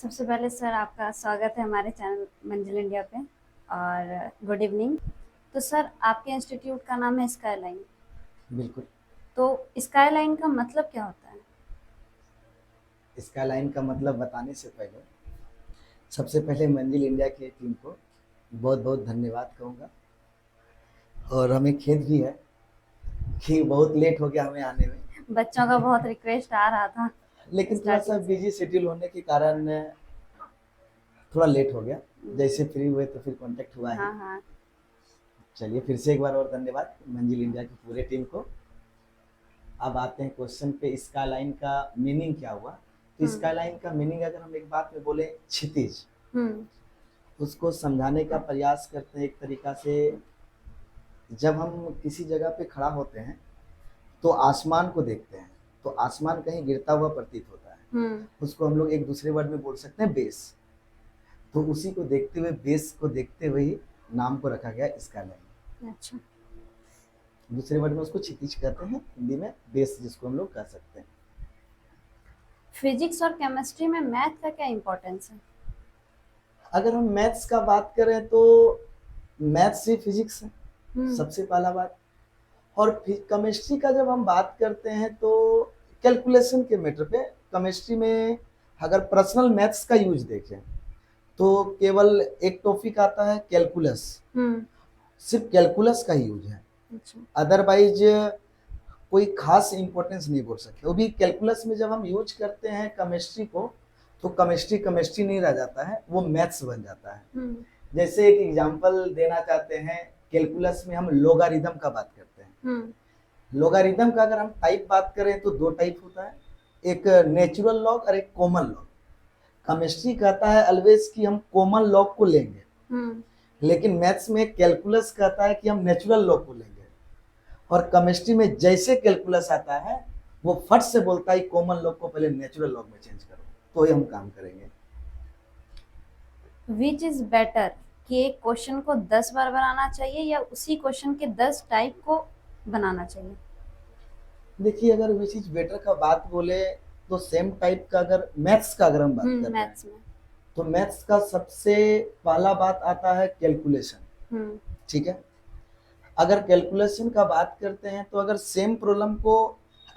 सबसे पहले सर आपका स्वागत है हमारे चैनल मंजिल इंडिया पे और गुड इवनिंग। तो सर आपके इंस्टीट्यूट का नाम है स्काईलाइन। बिल्कुल। तो स्काईलाइन का मतलब क्या होता है? इसका लाइन का मतलब बताने से पहले सबसे पहले मंजिल इंडिया की टीम को बहुत बहुत धन्यवाद कहूँगा। और हमें खेद भी है कि बहुत लेट हो गया हमें आने में, बच्चों का बहुत रिक्वेस्ट आ रहा था लेकिन थोड़ा सा स्टार्टिंग से। बिजी शेड्यूल होने के कारण थोड़ा लेट हो गया। जैसे फ्री हुए तो फिर कांटेक्ट हुआ ही। हाँ हाँ। चलिए फिर से एक बार और धन्यवाद मंजिल इंडिया की पूरे टीम को। अब आते हैं क्वेश्चन पे, इसका लाइन का मीनिंग क्या हुआ। तो हम्म इसका लाइन का मीनिंग अगर हम एक बात में बोले क्षितिज, हम्म उसको समझाने का प्रयास करते हैं एक तरीका से। जब हम किसी जगह पे खड़ा होते हैं तो आसमान को देखते हैं, तो आसमान कहीं गिरता हुआ प्रतीत होता है। हम्म। उसको हम लोग एक दूसरे वर्ड में बोल सकते हैं बेस। तो उसी को देखते हुए, बेस को देखते हुए ही नाम को रखा गया इसका लाइन। अच्छा। दूसरे वर्ड में उसको क्षितिज कहते हैं, हिंदी में बेस जिसको हम लोग कह सकते हैं। फिजिक्स और केमिस्ट्री में मैथ का क्या इम्पोर्टेंस है? अगर हम मैथ्स का बात करें तो मैथ्स ही फिजिक्स है, हम्म सबसे पहला बात। और केमिस्ट्री का जब हम बात करते हैं तो कैलकुलेशन के मैटर पे, केमिस्ट्री में अगर पर्सनल मैथ्स का यूज देखें तो केवल एक टॉपिक आता है कैलकुलस। हम्म। सिर्फ कैलकुलस का ही यूज है, अच्छा। अदरवाइज कोई खास इंपॉर्टेंस नहीं बोल सकते। वो भी कैलकुलस में जब हम यूज करते हैं केमिस्ट्री को, तो केमिस्ट्री केमिस्ट्री नहीं रह जाता है, वो मैथ्स बन जाता है। हम्म जैसे एक एग्जांपल देना चाहते हैं, कैलकुलस में हम लोगारिदम का बात करते हैं। हम्म लोगारिदम का अगर हम टाइप बात करें तो दो टाइप होता है, एक नेचुरल लॉग और एक कॉमन लॉग। केमिस्ट्री कहता है ऑलवेज कि हम कॉमन लॉग को लेंगे, हम्म। लेकिन मैथ्स में कैलकुलस कहता है कि हम नेचुरल लॉग को लेंगे। और केमिस्ट्री में जैसे कैलकुलस आता है वो फट से बोलता है कॉमन लॉग को पहले नेचुरल लॉग में चेंज करो, तो ही हम काम करेंगे। विच इज बेटर कि एक क्वेश्चन को 10 बार बनाना चाहिए या उसी क्वेश्चन के 10 टाइप को बनाना चाहिए? देखिए, अगर विच इज बेटर का बात बोले तो सेम टाइप का, अगर मैथ्स का अगर हम बात कर रहे हैं मैथ्स में। तो मैथ्स का सबसे पहला बात आता है कैलकुलेशन। हम्म ठीक है। अगर कैलकुलेशन का बात करते हैं तो अगर सेम प्रॉब्लम को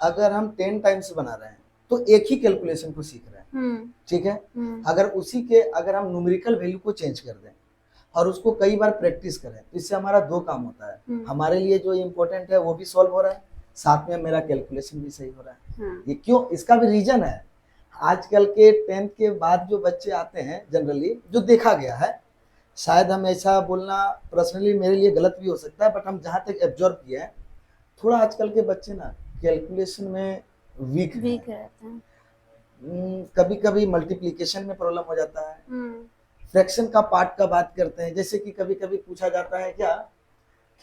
अगर हम 10 टाइम्स बना रहे हैं तो एक ही कैलकुलेशन को सीख रहे हैं। हम्म ठीक है। हम्म अगर उसी के अगर हम न्यूमेरिकल वैल्यू को चेंज कर दें और उसको कई बार प्रैक्टिस करें तो इससे हमारा दो काम होता है। हमारे लिए जो इम्पोर्टेंट है वो भी सॉल्व हो रहा है, साथ में मेरा कैलकुलेशन भी सही हो रहा है। हाँ। ये क्यों, इसका भी रीजन है। आजकल के 10th के बाद जो बच्चे आते हैं जनरली, जो देखा गया है, शायद हम ऐसा बोलना पर्सनली मेरे लिए गलत भी हो सकता है, बट हम जहाँ तक एब्जॉर्व किए हैं, थोड़ा आजकल के बच्चे ना कैलकुलेशन में वीक हैं। वीक रहते हैं। कभी कभी मल्टीप्लिकेशन में प्रॉब्लम हो जाता है। हम्म फ्रैक्शन का पार्ट का बात करते हैं, जैसे कि कभी कभी पूछा जाता है क्या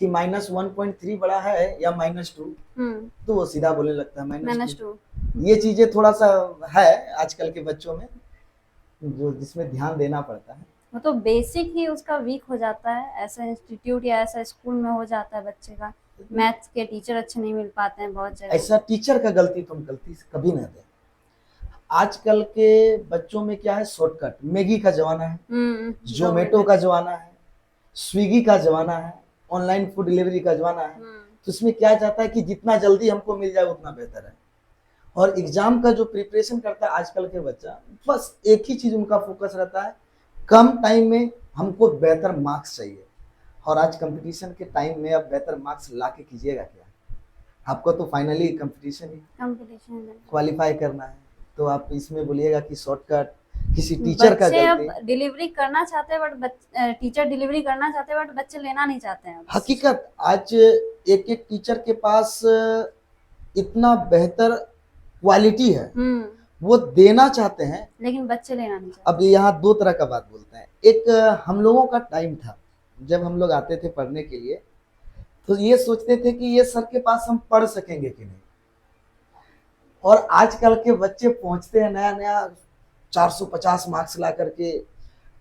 कि -1.3 बड़ा है या -2, हम्म। तो वो सीधा बोलने लगता है -2। -2। ये चीजें थोड़ा सा है आजकल के बच्चों में, जो जिसमें ध्यान देना पड़ता है। वो तो बेसिक ही उसका वीक हो जाता है, ऐसा इंस्टीट्यूट या ऐसा स्कूल में हो जाता है बच्चे का। मैथ्स के टीचर अच्छे नहीं मिल पाते हैं बहुत जगह। ऐसा टीचर का गलती तुम गलती से कभी ना दें। आजकल के बच्चों में क्या है, शॉर्टकट, मैगी का जमाना है, जोमेटो का जमाना है, स्विगी का जमाना है, ऑनलाइन फूड डिलीवरी का जमाना है। तो इसमें क्या चाहता है कि जितना जल्दी हमको मिल जाए उतना बेहतर है। और एग्जाम का जो प्रिपरेशन करता है आजकल के बच्चा, बस एक ही चीज उनका फोकस रहता है, कम टाइम में हमको बेहतर मार्क्स चाहिए। और आज कंपटीशन के टाइम में अब बेहतर मार्क्स ला के कीजिएगा क्या, आपको तो फाइनली कंपटीशन ही कंपटीशन क्वालिफाई करना है। तो आप इसमें बोलिएगा कि शॉर्टकट किसी टीचर का बच्चे अब गलती। डिलीवरी करना चाहते हैं बट टीचर डिलीवरी करना चाहते हैं बट बच्चे लेना नहीं चाहते हैं। हकीकत आज एक एक टीचर के पास इतना बेहतर क्वालिटी है, वो देना चाहते हैं, लेकिन बच्चे लेना नहीं चाहते। अब यहाँ दो तरह का बात बोलते हैं। एक हम लोगों का टाइम था जब हम लोग आते थे पढ़ने के लिए, तो ये सोचते थे कि ये सर के पास हम पढ़ सकेंगे कि नहीं। और आजकल के बच्चे पहुंचते हैं नया नया 450 मार्क्स ला करके,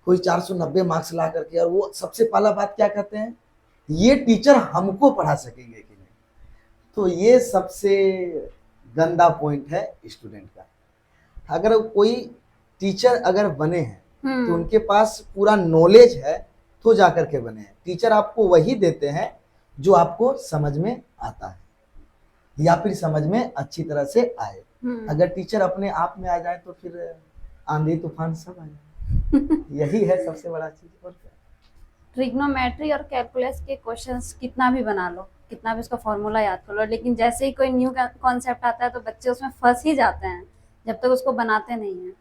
कोई 490 मार्क्स ला करके, और वो सबसे पहला बात क्या कहते हैं, ये टीचर हमको पढ़ा सकेंगे कि नहीं। तो ये सबसे गंदा पॉइंट है स्टूडेंट का। अगर कोई टीचर अगर बने हैं तो हम्म उनके पास पूरा नॉलेज है तो जाकर के बने हैं। टीचर आपको वही देते हैं जो आपको समझ में आता है या फिर समझ में अच्छी तरह से आए। अगर टीचर अपने आप में आ जाए तो फिर आंधी तूफान सब आ जाए। यही है सबसे बड़ा चीज। और क्या? ट्रिग्नोमेट्री और कैलकुलस के क्वेश्चंस कितना भी बना लो, कितना भी उसका फॉर्मूला याद कर लो, लेकिन जैसे ही कोई न्यू कॉन्सेप्ट आता है तो बच्चे उसमें फंस ही जाते हैं जब तक उसको बनाते नहीं हैं।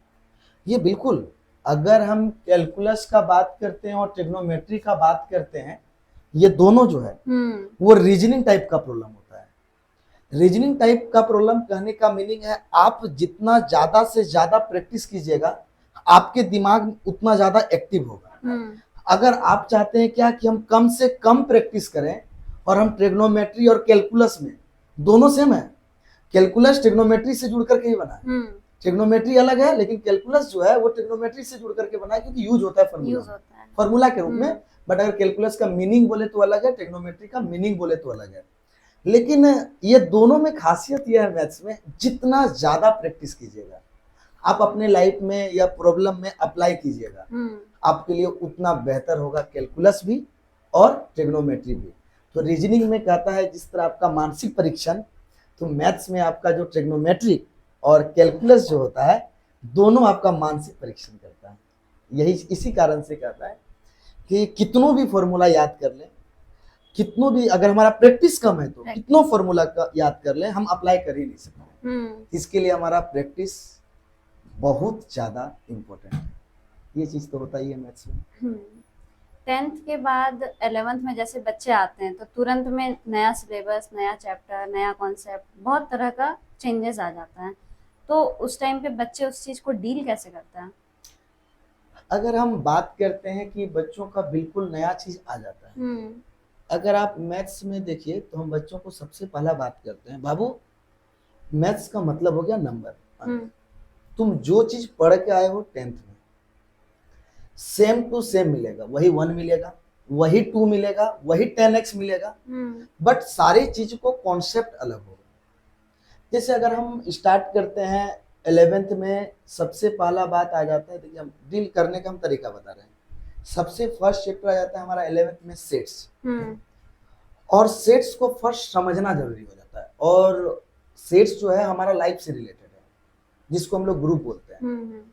ये बिल्कुल, अगर हम कैलकुलस का बात करते हैं और ट्रिग्नोमेट्री का बात करते हैं, ये दोनों जो है वो रीजनिंग टाइप का प्रॉब्लम होता है। रीजनिंग टाइप का प्रॉब्लम कहने का मीनिंग है आप जितना ज्यादा से ज्यादा प्रैक्टिस कीजिएगा आपके दिमाग उतना ज्यादा एक्टिव होगा। अगर आप चाहते हैं क्या कि हम कम से कम प्रैक्टिस करें, और हम ट्रिग्नोमेट्री और कैलकुलस में दोनों सेम है, कैलकुलस ट्रिग्नोमेट्री से जुड़ करके ही बना है। ट्रिग्नोमेट्री अलग है लेकिन कैलकुलस जो है वो ट्रिग्नोमेट्री से जुड़ करके बना है, क्योंकि यूज होता है फॉर्मूला के रूप में। बट अगर कैलकुलस का मीनिंग बोले तो अलग है, ट्रिग्नोमेट्री का मीनिंग बोले तो अलग है। लेकिन ये दोनों में खासियत यह है मैथ्स में, जितना ज्यादा प्रैक्टिस कीजिएगा आप अपने लाइफ में या प्रॉब्लम में अप्लाई कीजिएगा आपके लिए उतना बेहतर होगा, कैलकुलस भी और ट्रिग्नोमेट्री भी। तो रीजनिंग में कहता है जिस तरह आपका मानसिक परीक्षण, तो मैथ्स में आपका जो ट्रिग्नोमेट्री और कैलकुलस जो होता है दोनों आपका मानसिक परीक्षण करता है। यही इसी कारण से कहता है कि कितनों भी फॉर्मूला याद कर लें, कितनों भी, अगर हमारा प्रैक्टिस कम है तो कितनों फॉर्मूला का याद कर लें हम अप्लाई कर ही नहीं सकते। इसके लिए हमारा प्रैक्टिस बहुत ज्यादा इम्पोर्टेंट है। ये चीज तो होता ही है मैथ्स में। 10th के बाद 11th में जैसे बच्चे आते हैं तो तुरंत में नया सिलेबस, नया चैप्टर, नया कॉन्सेप्ट, बहुत तरह का चेंजेस आ जाता है। तो उस टाइम पे बच्चे उस चीज को डील कैसे करते हैं? अगर हम बात करते हैं कि बच्चों का बिल्कुल नया चीज आ जाता है, अगर आप मैथ्स में देखिए तो हम बच्चों को सबसे पहला बात करते हैं, बाबू मैथ्स का मतलब हो गया नंबर। तुम जो चीज पढ़ के आए हो 10th में सेम टू सेम मिलेगा, वही 1 मिलेगा, वही 2 मिलेगा, वही 10x मिलेगा, बट सारी चीज को कॉन्सेप्ट अलग होगा। जैसे अगर हम स्टार्ट करते हैं 11th में, सबसे पहला बात आ जाता है, देखिए हम डील करने का हम तरीका बता रहे हैं। सबसे फर्स्ट चैप्टर आ जाता है हमारा 11th में सेट्स, और सेट्स को फर्स्ट समझना जरूरी हो जाता है। और सेट्स जो है हमारा लाइफ से रिलेटेड है, जिसको हम लोग ग्रुप बोलते हैं।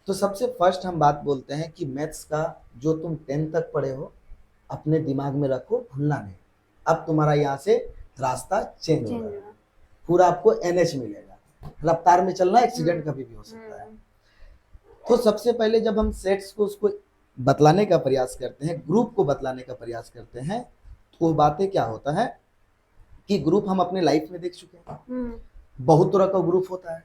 तो सबसे फर्स्ट हम बात बोलते हैं कि मैथ्स का जो तुम 10th तक पढ़े हो अपने दिमाग में रखो, भूलना नहीं। अब तुम्हारा यहाँ से रास्ता चेंज होगा, पूरा आपको NH मिलेगा, रफ्तार में चलना, एक्सीडेंट कभी भी हो सकता है। तो सबसे पहले जब हम सेट्स को उसको बतलाने का प्रयास करते हैं, ग्रुप को बतलाने का प्रयास करते हैं, तो वो बातें क्या होता है कि ग्रुप हम अपने लाइफ में देख चुके हैं, बहुत तरह का ग्रुप होता है।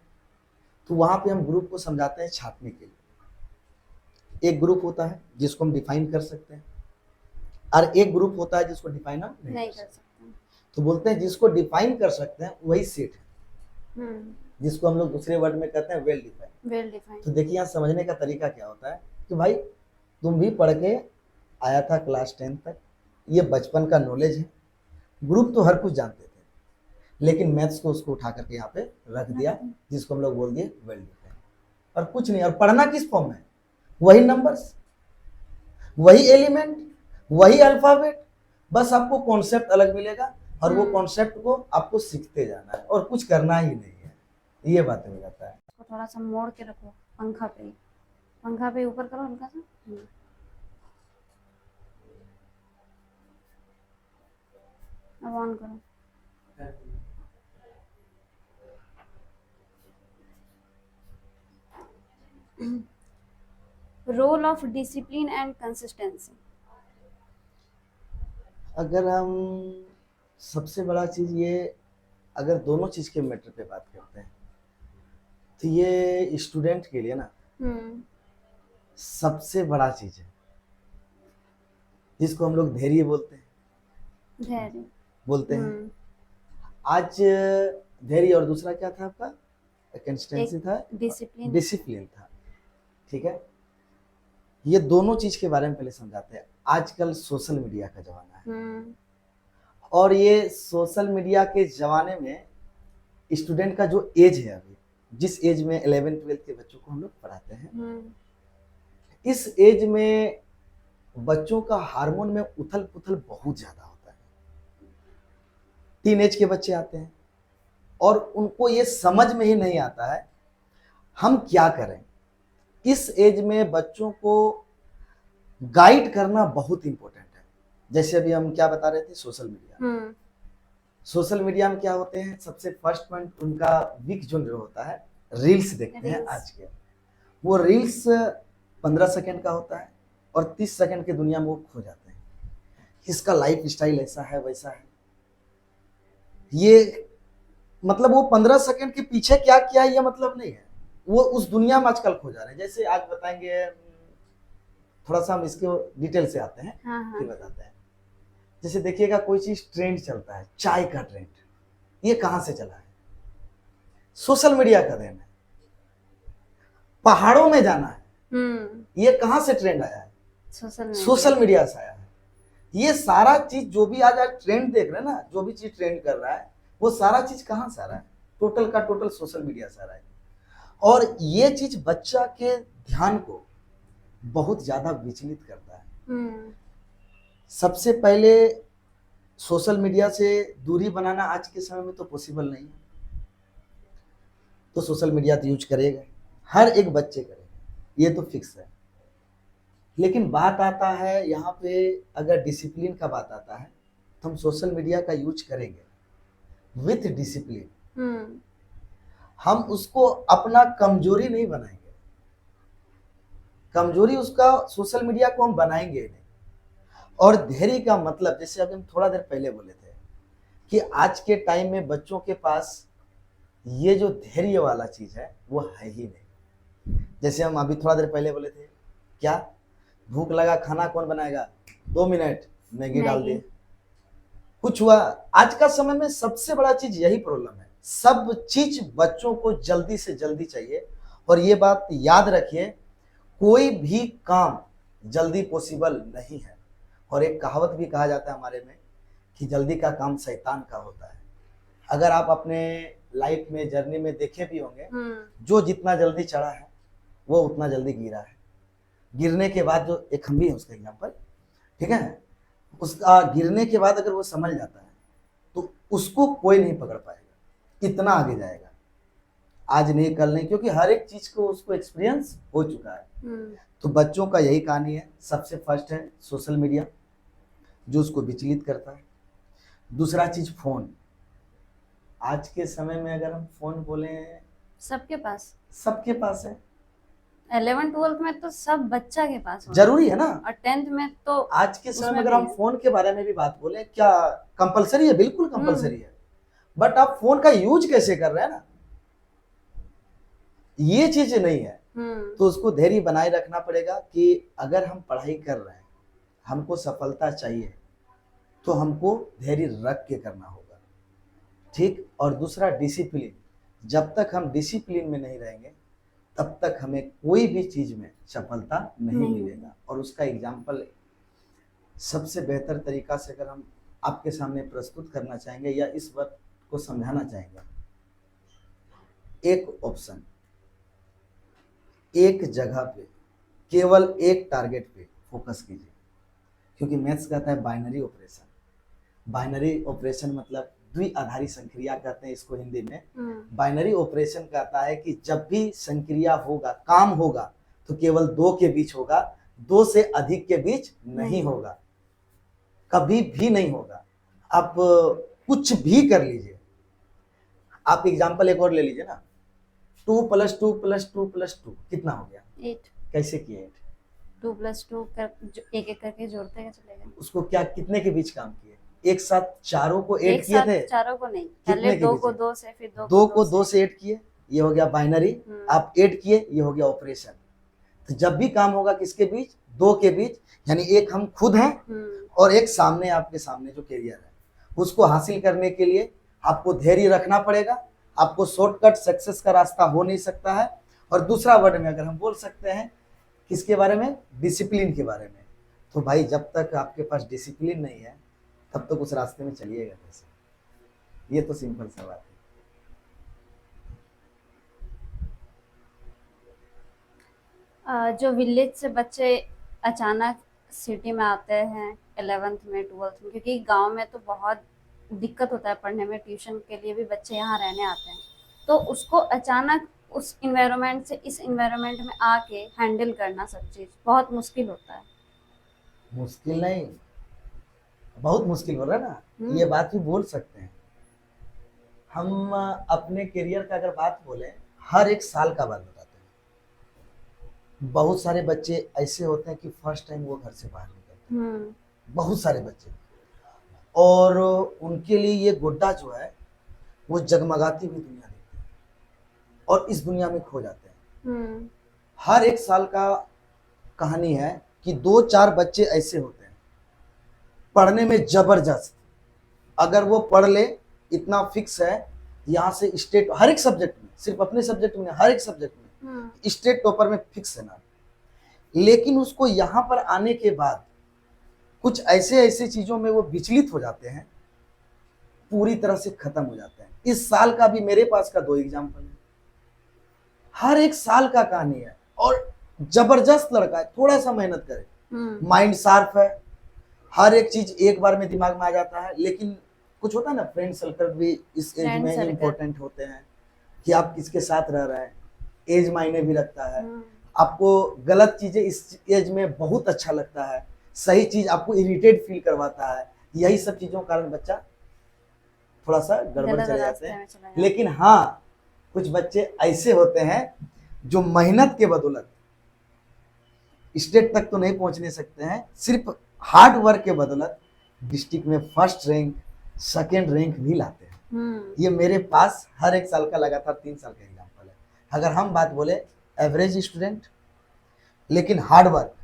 तो वहां पे हम ग्रुप को समझाते हैं छापने के लिए। एक ग्रुप होता है जिसको हम डिफाइन कर सकते हैं, और एक ग्रुप होता है जिसको डिफाइन हम नहीं कर सकते। तो बोलते हैं जिसको डिफाइन कर सकते हैं वही सेट है, जिसको हम लोग दूसरे वर्ड में कहते हैं वेल डिफाइन। तो देखिए यहाँ समझने का तरीका क्या होता है कि भाई तुम भी पढ़ के आया था क्लास 10 तक, ये बचपन का नॉलेज है, ग्रुप तो हर कुछ जानते थे, लेकिन मैथ्स को उसको उठा करके यहाँ पे रख दिया, जिसको हम लोग बोल दिए वेल डिफाइन। और कुछ नहीं, और पढ़ना किस फॉर्म में, वही नंबर्स, वही एलिमेंट, वही अल्फाबेट, बस आपको कॉन्सेप्ट अलग मिलेगा, और वो कॉन्सेप्ट को आपको सीखते जाना है और कुछ करना ही नहीं है। ये बातें हो जाता है। थोड़ा सा मोड़ के रखो, पंखा पे ऊपर करो हल्का सा। अब ऑन करो। Role of discipline and consistency. अगर हम सबसे बड़ा चीज ये, अगर दोनों चीज के मैटर पे बात करते हैं तो ये स्टूडेंट के लिए ना सबसे बड़ा चीज है, जिसको हम लोग धैर्य बोलते हैं। आज धैर्य और दूसरा क्या था आपका, कंसिस्टेंसी था, डिसिप्लिन था। ठीक है, ये दोनों चीज के बारे में पहले समझाते हैं। आजकल सोशल मीडिया का जमाना है, और ये सोशल मीडिया के जमाने में स्टूडेंट का जो एज है अभी जिस एज में 11-12 के बच्चों को हम लोग पढ़ाते हैं, हम्म, इस एज में बच्चों का हार्मोन में उथल पुथल बहुत ज्यादा होता है। टीनेज के बच्चे आते हैं और उनको ये समझ में ही नहीं आता है हम क्या करें। इस एज में बच्चों को गाइड करना बहुत इंपॉर्टेंट है। जैसे अभी हम क्या बता रहे थे, सोशल मीडिया। सोशल मीडिया में क्या होते हैं, सबसे फर्स्ट पॉइंट उनका वीक जो होता है, रील्स देखते हैं रील्स। आज के। वो रील्स 15 सेकंड का होता है और 30 सेकंड की दुनिया में वो खो जाते हैं। इसका लाइफ स्टाइल ऐसा है वैसा है, ये मतलब वो 15 सेकंड के पीछे क्या किया ये मतलब नहीं है, वो उस दुनिया में आजकल खो जा रहे हैं। जैसे आज बताएंगे, थोड़ा सा हम इसके डिटेल से आते हैं, हाँ, फिर बताते हैं। जैसे देखिएगा कोई चीज ट्रेंड चलता है, चाय का ट्रेंड, ये कहां से चला है? सोशल मीडिया का देन है। पहाड़ों में जाना है, ये कहां से ट्रेंड आया है? सोशल मीडिया से आया है। ये सारा चीज जो भी आज ट्रेंड देख रहे हैं ना, जो भी चीज ट्रेंड कर रहा है, वो सारा चीज कहां से आ रहा है? टोटल का टोटल सोशल मीडिया से आ रहा है। और ये चीज बच्चा के ध्यान को बहुत ज्यादा विचलित करता है। सबसे पहले सोशल मीडिया से दूरी बनाना आज के समय में तो पॉसिबल नहीं है, तो सोशल मीडिया तो यूज करेगा, हर एक बच्चे करेगा, ये तो फिक्स है। लेकिन बात आता है यहाँ पे, अगर डिसिप्लिन का बात आता है तो हम सोशल मीडिया का यूज करेंगे विथ डिसिप्लिन। हम उसको अपना कमजोरी नहीं बनाएंगे, कमजोरी उसका सोशल मीडिया को हम बनाएंगे नहीं। और धैर्य का मतलब, जैसे अभी हम थोड़ा देर पहले बोले थे कि आज के टाइम में बच्चों के पास ये जो धैर्य वाला चीज है वो है ही नहीं। जैसे हम अभी थोड़ा देर पहले बोले थे, क्या भूख लगा, खाना कौन बनाएगा, 2 मिनट मैगी डाल दिए, कुछ हुआ। आज का समय में सबसे बड़ा चीज यही प्रॉब्लम है, सब चीज बच्चों को जल्दी से जल्दी चाहिए। और ये बात याद रखिए, कोई भी काम जल्दी पॉसिबल नहीं है। और एक कहावत भी कहा जाता है हमारे में कि जल्दी का काम शैतान का होता है। अगर आप अपने लाइफ में जर्नी में देखे भी होंगे, जो जितना जल्दी चढ़ा है वो उतना जल्दी गिरा है। गिरने के बाद जो, एक हम भी है उसका एग्जाम्पल, ठीक है, उसका गिरने के बाद अगर वो समझ जाता है तो उसको कोई नहीं पकड़ पाएगा, इतना आगे जाएगा। आज नहीं कल नहीं, क्योंकि हर एक चीज को उसको एक्सपीरियंस हो चुका है। तो बच्चों का यही कहानी है। सबसे फर्स्ट है सोशल मीडिया, जो उसको विचलित करता है। दूसरा चीज फोन। आज के समय में अगर हम फोन बोले, सबके पास है। 11th-12th में तो सब बच्चा के पास होगा। जरूरी है ना। और 10th में तो आज के समय में अगर हम फोन के बारे में भी बात बोले, क्या कंपलसरी है? बिल्कुल कंपलसरी है। बट आप फोन का यूज कैसे कर रहे हैं ना, ये चीज नहीं है। तो उसको धैर्य बनाए रखना पड़ेगा कि अगर हम पढ़ाई कर रहे हैं, हमको सफलता चाहिए, तो हमको धैर्य रख के करना होगा, ठीक। और दूसरा डिसिप्लिन। जब तक हम डिसिप्लिन में नहीं रहेंगे तब तक हमें कोई भी चीज में सफलता नहीं मिलेगा। और उसका एग्जाम्पल सबसे बेहतर तरीका से अगर हम आपके सामने प्रस्तुत करना चाहेंगे या इस बात को समझाना चाहेंगे, एक ऑप्शन, एक जगह पे, केवल एक टारगेट पे फोकस कीजिए। क्योंकि मैथ्स कहता है बाइनरी ऑपरेशन। बाइनरी ऑपरेशन मतलब द्विआधारी संक्रिया कहते हैं इसको हिंदी में। बाइनरी ऑपरेशन कहता है कि जब भी संक्रिया होगा, काम होगा, तो केवल 2 के बीच होगा, 2 से अधिक के बीच नहीं होगा, कभी भी नहीं होगा। आप कुछ भी कर लीजिए। आप एग्जाम्पल एक और ले लीजिए ना, 2 + 2 + 2 + 2 कितना हो गया? 8। कैसे किया 8? 2 + 2 एक एक करके जोड़ते चलेगा। उसको क्या, कितने के बीच काम किए? एक साथ चारों को 8 किए थे? चारों को नहीं, पहले 2 को 2 से, फिर 2 को 2 से 8 किए, ये हो गया बाइनरी। आप 8 किए, ये हो गया ऑपरेशन। तो जब भी काम होगा किसके बीच? 2 के बीच। यानी एक हम खुद हैं और एक सामने, आपके सामने जो कैरियर है, उसको हासिल करने के लिए आपको धैर्य रखना पड़ेगा। आपको शॉर्टकट सक्सेस का रास्ता हो नहीं सकता है। और दूसरा वर्ड में अगर हम बोल सकते हैं किसके बारे में? डिसिप्लिन के बारे में। तो भाई जब तक आपके पास डिसिप्लिन नहीं है तब तक उस रास्ते में चलिएगा कैसे? ये तो सिंपल सा बात है। जो विलेज से बच्चे अचानक सिटी में आते हैं 11th में 12th में, क्योंकि गांव में तो बहुत दिक्कत होता है पढ़ने में, ट्यूशन के लिए भी बच्चे यहाँ रहने आते हैं, तो उसको अचानक उस इन्वायरमेंट से इस इन्वायरमेंट में आके हैंडल करना सब चीज़ बहुत मुश्किल होता है। मुश्किल नहीं, बहुत मुश्किल हो रहा है ना, ये बात भी बोल सकते हैं हम। अपने करियर का अगर बात बोले, हर एक साल का बात बताते हैं। बहुत सारे बच्चे ऐसे होते हैं कि फर्स्ट टाइम वो घर से बाहर निकलते हैं, बहुत सारे बच्चे, और उनके लिए ये गुड्डा जो है वो जगमगाती हुई दुनिया देखते हैं और इस दुनिया में खो जाते हैं। हर एक साल का कहानी है कि 2-4 बच्चे ऐसे होते हैं पढ़ने में जबरदस्त, अगर वो पढ़ ले इतना फिक्स है, यहाँ से स्टेट हर एक सब्जेक्ट में, सिर्फ अपने सब्जेक्ट में हर एक सब्जेक्ट में स्टेट टॉपर में फिक्स है ना, लेकिन उसको यहाँ पर आने के बाद कुछ ऐसे ऐसे चीजों में वो विचलित हो जाते हैं, पूरी तरह से खत्म हो जाते हैं। इस साल का भी मेरे पास का 2 एग्जाम्पल है, हर एक साल का कहानी है, और जबरदस्त लड़का है, थोड़ा सा मेहनत करे, माइंड शार्प है, हर एक चीज एक बार में दिमाग में आ जाता है। लेकिन कुछ होता है ना, फ्रेंड सर्कल भी इस एज में इम्पोर्टेंट होते हैं कि आप किसके साथ रह रहे हैं, एज मायने भी रखता है। आपको गलत चीजें इस एज में बहुत अच्छा लगता है, सही चीज आपको इरिटेट फील करवाता है, यही सब चीजों के कारण बच्चा थोड़ा सा गड़बड़ चले जाते हैं। लेकिन हाँ, कुछ बच्चे ऐसे होते हैं जो मेहनत के बदौलत स्टेट तक तो नहीं पहुंचने सकते हैं, सिर्फ हार्ड वर्क के बदौलत डिस्ट्रिक्ट में फर्स्ट रैंक, सेकेंड रैंक भी लाते हैं। ये मेरे पास हर एक साल का लगातार 3 साल का एग्जाम्पल है। अगर हम बात बोले एवरेज स्टूडेंट लेकिन हार्ड वर्क,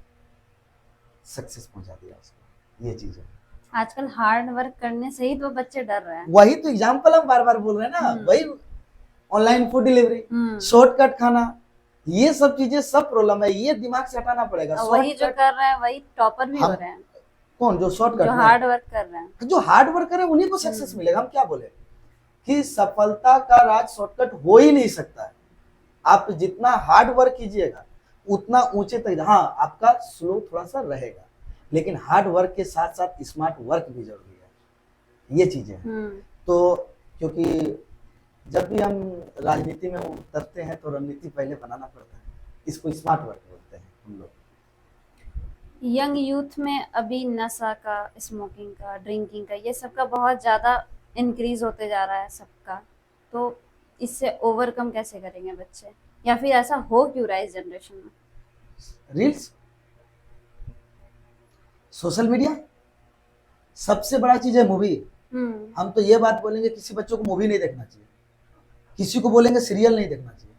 सक्सेस पहुंचा दिया उसको, ये चीज है। आजकल हार्ड वर्क करने से ही तो बच्चे डर रहे हैं। वही तो एग्जाम्पल हम बार बार बोल रहे हैं ना, वही ऑनलाइन फूड डिलीवरी, शॉर्टकट खाना, ये सब चीजें सब प्रॉब्लम है, ये दिमाग से हटाना पड़ेगा। वही जो कर रहे हैं वही टॉपर भी हो रहे हैं। कौन? जो शॉर्टकट, जो हार्ड वर्क कर रहे हैं, जो हार्ड वर्क करे उन्हीं को सक्सेस मिलेगा। हम क्या बोले कि सफलता का राज शॉर्टकट हो ही नहीं सकता है। आप जितना हार्ड वर्क कीजिएगा उतना ऊंचे तक, हाँ आपका स्लो थोड़ा सा रहेगा, लेकिन हार्ड वर्क के साथ साथ स्मार्ट वर्क भी जरूरी है, ये चीजें। तो क्योंकि जब भी हम राजनीति में उतरते हैं तो रणनीति पहले बनाना पड़ता है, इसको स्मार्ट वर्क बोलते हैं हम लोग। यंग यूथ में अभी नशा का, स्मोकिंग का, ड्रिंकिंग का, ये सब का बहुत ज़्यादा इंक्रीज होते जा रहा है सबका, तो इससे ओवरकम कैसे करेंगे बच्चे, या फिर ऐसा हो क्यों रहा है इस जनरेशन में? रील्स, सोशल मीडिया, सबसे बड़ा चीज है मूवी। हम तो ये बात बोलेंगे किसी बच्चों को मूवी नहीं देखना चाहिए, किसी को बोलेंगे सीरियल नहीं देखना चाहिए,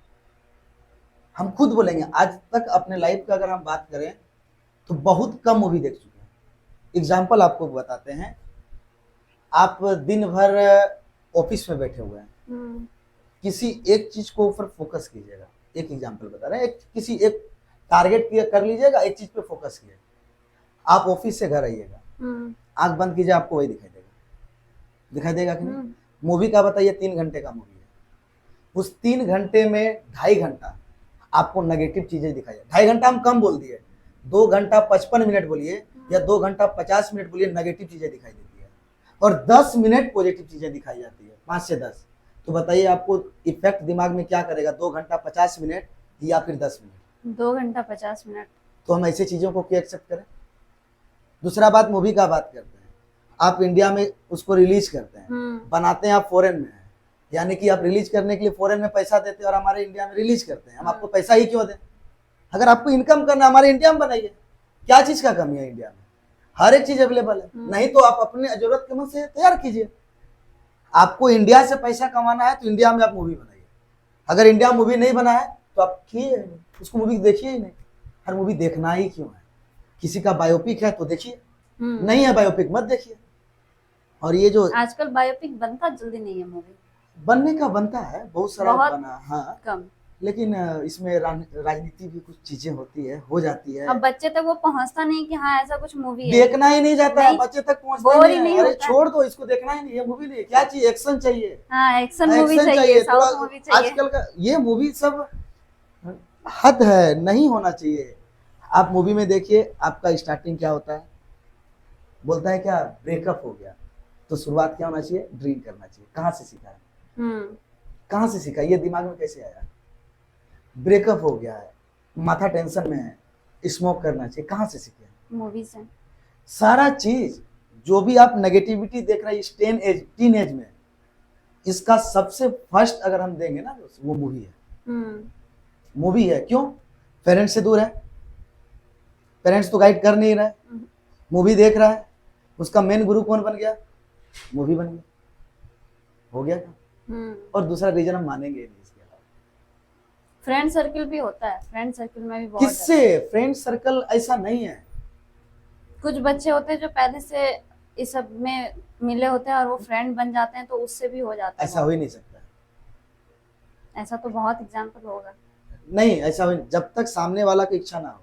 हम खुद बोलेंगे। आज तक अपने लाइफ का अगर हम बात करें तो बहुत कम मूवी देख चुके हैं। एग्जाम्पल आपको बताते हैं, आप दिन भर ऑफिस में बैठे हुए हैं, किसी एक चीज को ऊपर फोकस कीजिएगा। एक एग्जाम्पल बता रहे हैं, किसी एक टारगेट कर लीजिएगा, एक चीज पे फोकस कीजिएगा। आप ऑफिस से घर आइएगा, आंख बंद कीजिए, आपको वही दिखाई देगा, दिखाई देगा कि नहीं? मूवी का बताइए 3 घंटे का मूवी है, उस 3 घंटे में 2.5 घंटा आपको नेगेटिव चीजें दिखाई, 2.5 घंटा हम कम बोल दिए, 2 घंटा 55 मिनट बोलिए या 2 घंटा 50 मिनट बोलिए, नेगेटिव चीजें दिखाई देती है, और 10 मिनट पॉजिटिव चीजें दिखाई जाती है, 5 से 10। तो बताइए आपको इफेक्ट दिमाग में क्या करेगा, 2 घंटा 50 मिनट या फिर 10 मिनट? 2 घंटा 50 मिनट। तो हम ऐसे चीजों को क्यों एक्सेप्ट करें? दूसरा बात, मूवी का बात करते हैं, आप इंडिया में उसको रिलीज करते हैं, बनाते हैं आप फॉरेन में, यानी कि आप रिलीज करने के लिए फॉरेन में पैसा देते हैं और हमारे इंडिया में रिलीज करते हैं। हम आपको पैसा ही क्यों दें? अगर आपको इनकम करना हमारे इंडिया में बनाइए, क्या चीज का कमी है इंडिया में? हर एक चीज अवेलेबल है, नहीं तो आप अपने जरूरत के मन से तैयार कीजिए। आपको इंडिया से पैसा कमाना है तो इंडिया में आप मूवी बनाइए, अगर इंडिया मूवी नहीं बना है तो आप उसको मूवी देखिए ही नहीं। हर मूवी देखना ही क्यों है? किसी का बायोपिक है तो देखिए, नहीं है बायोपिक मत देखिए। और ये जो आजकल बायोपिक बनता जल्दी नहीं है, मूवी बनने का बनता है बहुत सारा, बहुत बना हाँ कम, लेकिन इसमें राजनीति भी कुछ चीजें होती है, हो जाती है। अब बच्चे तक वो पहुंचता नहीं कि हाँ ऐसा कुछ मूवी है, देखना ही नहीं जाता है, बच्चे तक पहुंचता बोर ही नहीं नहीं है। अरे होता है। छोड़ दो इसको, देखना ही नहीं है, मूवी नहीं, क्या चाहिए? एक्शन चाहिए, हाँ एक्शन मूवी चाहिए, साउथ थोड़ा मूवी चाहिए। आजकल का ये मूवी सब हद है, नहीं होना चाहिए। आप मूवी में देखिए, आपका स्टार्टिंग क्या होता है, बोलता है क्या, ब्रेकअप हो गया, तो शुरुआत क्या होना चाहिए, ड्रिंक करना चाहिए। कहाँ से सीखा है, हम्म। कहाँ से सीखा, ये दिमाग में कैसे आया? ब्रेकअप हो गया है, माथा टेंशन में है, स्मोक करना चाहिए, कहाँ से सीखे? मूवी से। सारा चीज जो भी आप नेगेटिविटी देख रहे हैं इस टीन एज में, इसका सबसे फर्स्ट अगर हम देंगे ना, वो मूवी है। मूवी है, क्यों? पेरेंट्स से दूर है, पेरेंट्स तो गाइड कर नहीं रहे, मूवी देख रहा है, उसका मेन गुरु कौन बन गया, मूवी बन गया, हो गया क्या? और दूसरा रीजन हम मानेंगे नहीं इसके अलावा। फ्रेंड सर्कल भी होता है, फ्रेंड सर्कल में भी बहुत किससे? फ्रेंड सर्कल ऐसा नहीं है। कुछ बच्चे होते हैं जो पहले से इस सब में मिले होते हैं और वो फ्रेंड बन जाते हैं, तो उससे भी हो जाता है। ऐसा हो ही नहीं सकता, ऐसा तो बहुत एग्जाम्पल होगा। नहीं ऐसा हो, जब तक सामने वाला की इच्छा ना हो।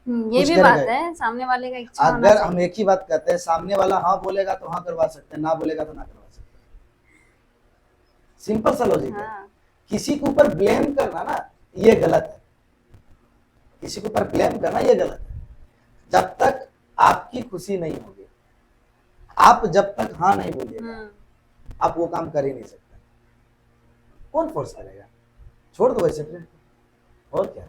ये कुछ भी करेगा। बात है, सामने वाले का इच्छा होना अगर हम चाहिए। एक ही बात कहते हैं, सामने वाला हाँ बोलेगा तो हाँ करवा सकते हैं, ना बोलेगा तो ना करवा सकते हैं, सिंपल सा लॉजिक है। हाँ। किसी के ऊपर ब्लेम करना ना, ये गलत है, किसी के ऊपर ब्लेम करना ये गलत है। जब तक आपकी खुशी नहीं होगी, आप जब तक हाँ नहीं बोलिएगा, आप वो काम कर ही नहीं सकते। कौन फोर्स करेगा, छोड़ दो वैसे फ्रेंड, और क्या।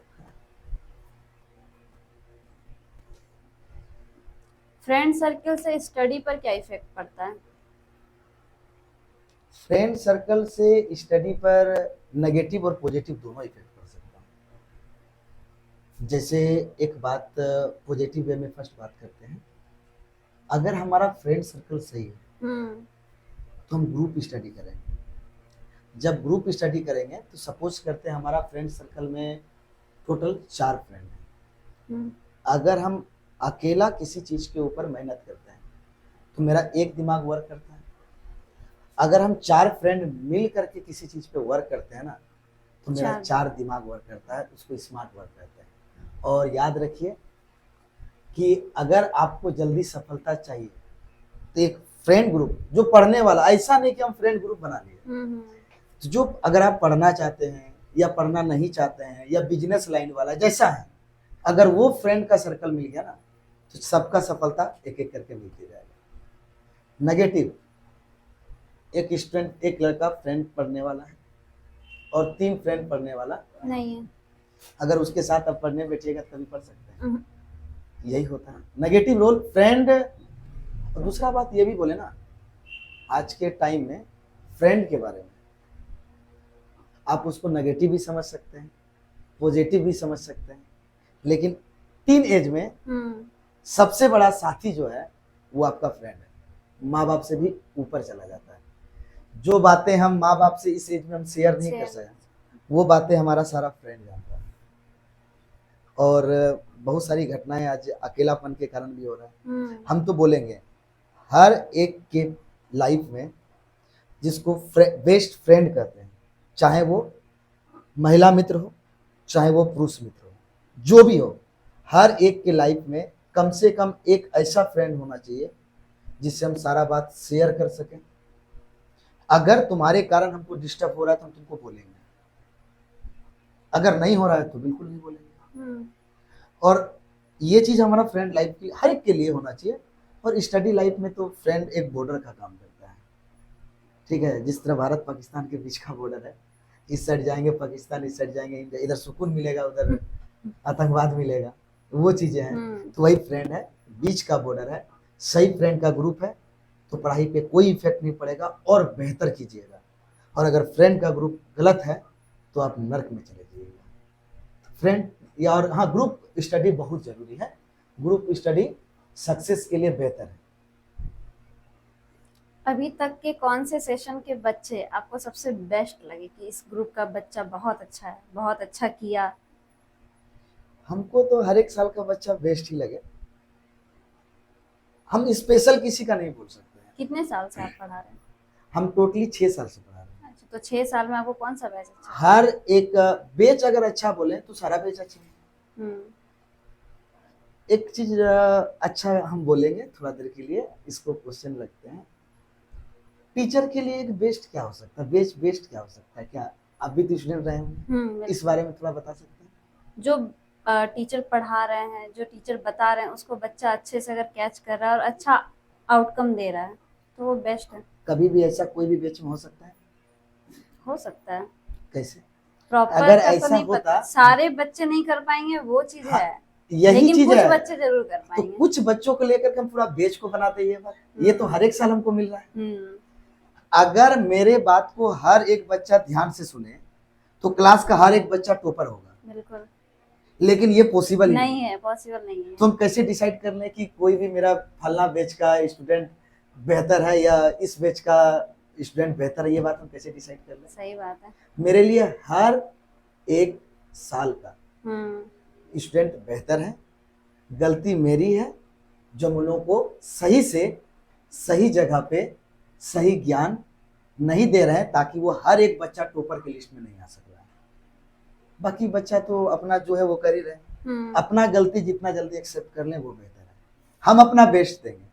फ्रेंड सर्कल से स्टडी पर क्या इफेक्ट पड़ता है? फ्रेंड सर्कल से स्टडी पर नेगेटिव और पॉजिटिव दोनों इफेक्ट पड़ सकता है। जैसे एक बात पॉजिटिव वे में फर्स्ट बात करते हैं, अगर हमारा फ्रेंड सर्कल सही है तो हम ग्रुप स्टडी करेंगे। जब ग्रुप स्टडी करेंगे तो सपोज करते हैं हमारा फ्रेंड सर्कल में टोटल 4 फ्रेंड हैं। अगर हम अकेला किसी चीज के ऊपर मेहनत करते हैं तो मेरा एक दिमाग वर्क करता है। अगर हम 4 फ्रेंड मिल करके किसी चीज पे वर्क करते हैं ना, तो मेरा 4 दिमाग वर्क करता है, उसको स्मार्ट वर्क कहते हैं। और याद रखिए कि अगर आपको जल्दी सफलता चाहिए तो एक फ्रेंड ग्रुप जो पढ़ने वाला, ऐसा नहीं कि हम फ्रेंड ग्रुप बना लिए, तो जो अगर आप पढ़ना चाहते हैं या पढ़ना नहीं चाहते हैं या बिजनेस लाइन वाला जैसा है, अगर वो फ्रेंड का सर्कल मिल गया ना, तो सबका सफलता एक एक करके मिलती जाएगा। नेगेटिव, एक स्टूडेंट, एक लड़का फ्रेंड पढ़ने वाला है और 3 फ्रेंड पढ़ने वाला नहीं है, अगर उसके साथ आप पढ़ने बैठिएगा तभी पढ़ सकते हैं। यही होता है नेगेटिव रोल फ्रेंड। और दूसरा बात ये भी बोले ना, आज के टाइम में फ्रेंड के बारे में आप उसको नेगेटिव भी समझ सकते हैं, पॉजिटिव भी समझ सकते हैं, लेकिन टीन एज में सबसे बड़ा साथी जो है वो आपका फ्रेंड है। माँ बाप से भी ऊपर चला जाता है। जो बातें हम माँ बाप से इस एज में हम शेयर नहीं कर सकते, वो बातें हमारा सारा फ्रेंड जानता है। और बहुत सारी घटनाएं आज अकेलापन के कारण भी हो रहा है। हम तो बोलेंगे हर एक के लाइफ में जिसको बेस्ट फ्रेंड कहते हैं, चाहे वो महिला मित्र हो, चाहे वो पुरुष मित्र हो, जो भी हो, हर एक के लाइफ में कम से कम एक ऐसा फ्रेंड होना चाहिए जिससे हम सारा बात शेयर कर सकें। अगर तुम्हारे कारण हमको डिस्टर्ब हो रहा है तो हम तुमको बोलेंगे, अगर नहीं हो रहा है तो बिल्कुल नहीं बोलेंगे। और ये चीज हमारा फ्रेंड लाइफ की हर एक के लिए होना चाहिए। और स्टडी लाइफ में तो फ्रेंड एक बॉर्डर का काम करता है, ठीक है। जिस तरह भारत पाकिस्तान के बीच का बॉर्डर है, इस साइड जाएंगे पाकिस्तान, इस साइड जाएंगे इंडिया, इधर सुकून मिलेगा, उधर आतंकवाद मिलेगा, वो चीजें हैं। तो वही फ्रेंड है, बीच का बॉर्डर है। सही फ्रेंड का ग्रुप है तो पढ़ाई पे कोई इफेक्ट नहीं पड़ेगा और बेहतर कीजिएगा। और अगर फ्रेंड का ग्रुप गलत है तो आप नर्क में चले जाइएगा। फ्रेंड या और हाँ, ग्रुप स्टडी बहुत जरूरी है। ग्रुप स्टडी सक्सेस के लिए बेहतर है। अभी तक के कौन से सेशन के बच्चे आपको सबसे बेस्ट लगे कि इस ग्रुप का बच्चा बहुत अच्छा है, बहुत अच्छा किया? हमको तो हर एक साल का बच्चा बेस्ट ही लगे, हम स्पेशल किसी का नहीं बोल सकते हैं। कितने साल से आप पढ़ा रहे हैं? हम टोटली 6 साल से पढ़ा रहे हैं। अच्छा, तो 6 साल में आपको कौन सा बैच अच्छा? हर एक बैच अगर अच्छा बोले तो सारा बैच अच्छा है। एक चीज अच्छा हम बोलेंगे थोड़ा देर के लिए, इसको क्वेश्चन रखते हैं। टीचर के लिए एक बेस्ट क्या हो सकता है, बेस्ट क्या हो सकता है? क्या आप भी तो स्टूडेंट रहे होंगे, इस बारे में थोड़ा बता सकते हैं? जो टीचर पढ़ा रहे हैं, जो टीचर बता रहे हैं, उसको बच्चा अच्छे से अगर कैच कर रहा है और अच्छा आउटकम दे रहा है तो वो बेस्ट है। कभी भी ऐसा कोई भी बैच में हो सकता है? हो सकता है, कैसे? प्रॉपर अगर का तो ऐसा नहीं पता, होता, सारे बच्चे नहीं कर पाएंगे वो चीज हाँ, है, यही लेकिन चीज कुछ है। बच्चे जरूर कर तो पाएंगे। कुछ बच्चों को लेकर के हम पूरा बैच को बनाते हैं, ये बात, ये तो हर एक साल हमको मिल रहा है। अगर मेरे बात को हर एक बच्चा ध्यान से सुने तो क्लास का हर एक बच्चा टॉपर होगा। बिल्कुल लेकिन ये पॉसिबल ही नहीं है, पॉसिबल नहीं है। तो हम कैसे डिसाइड कर लें कि कोई भी मेरा फलना बैच का स्टूडेंट बेहतर है या इस बैच का स्टूडेंट बेहतर है? ये बात हम कैसे डिसाइड कर लें? सही बात है। मेरे लिए हर एक साल का हम्म स्टूडेंट बेहतर है। गलती मेरी है जो हम लोगों को सही से सही जगह पे सही ज्ञान नहीं दे रहे हैं, ताकि वो हर एक बच्चा टॉपर की लिस्ट में नहीं आ सक रहा है। बाकी बच्चा तो अपना जो है वो कर ही रहे हैं। अपना गलती जितना जल्दी एक्सेप्ट कर लें वो बेहतर है। हम अपना बेस्ट देंगे,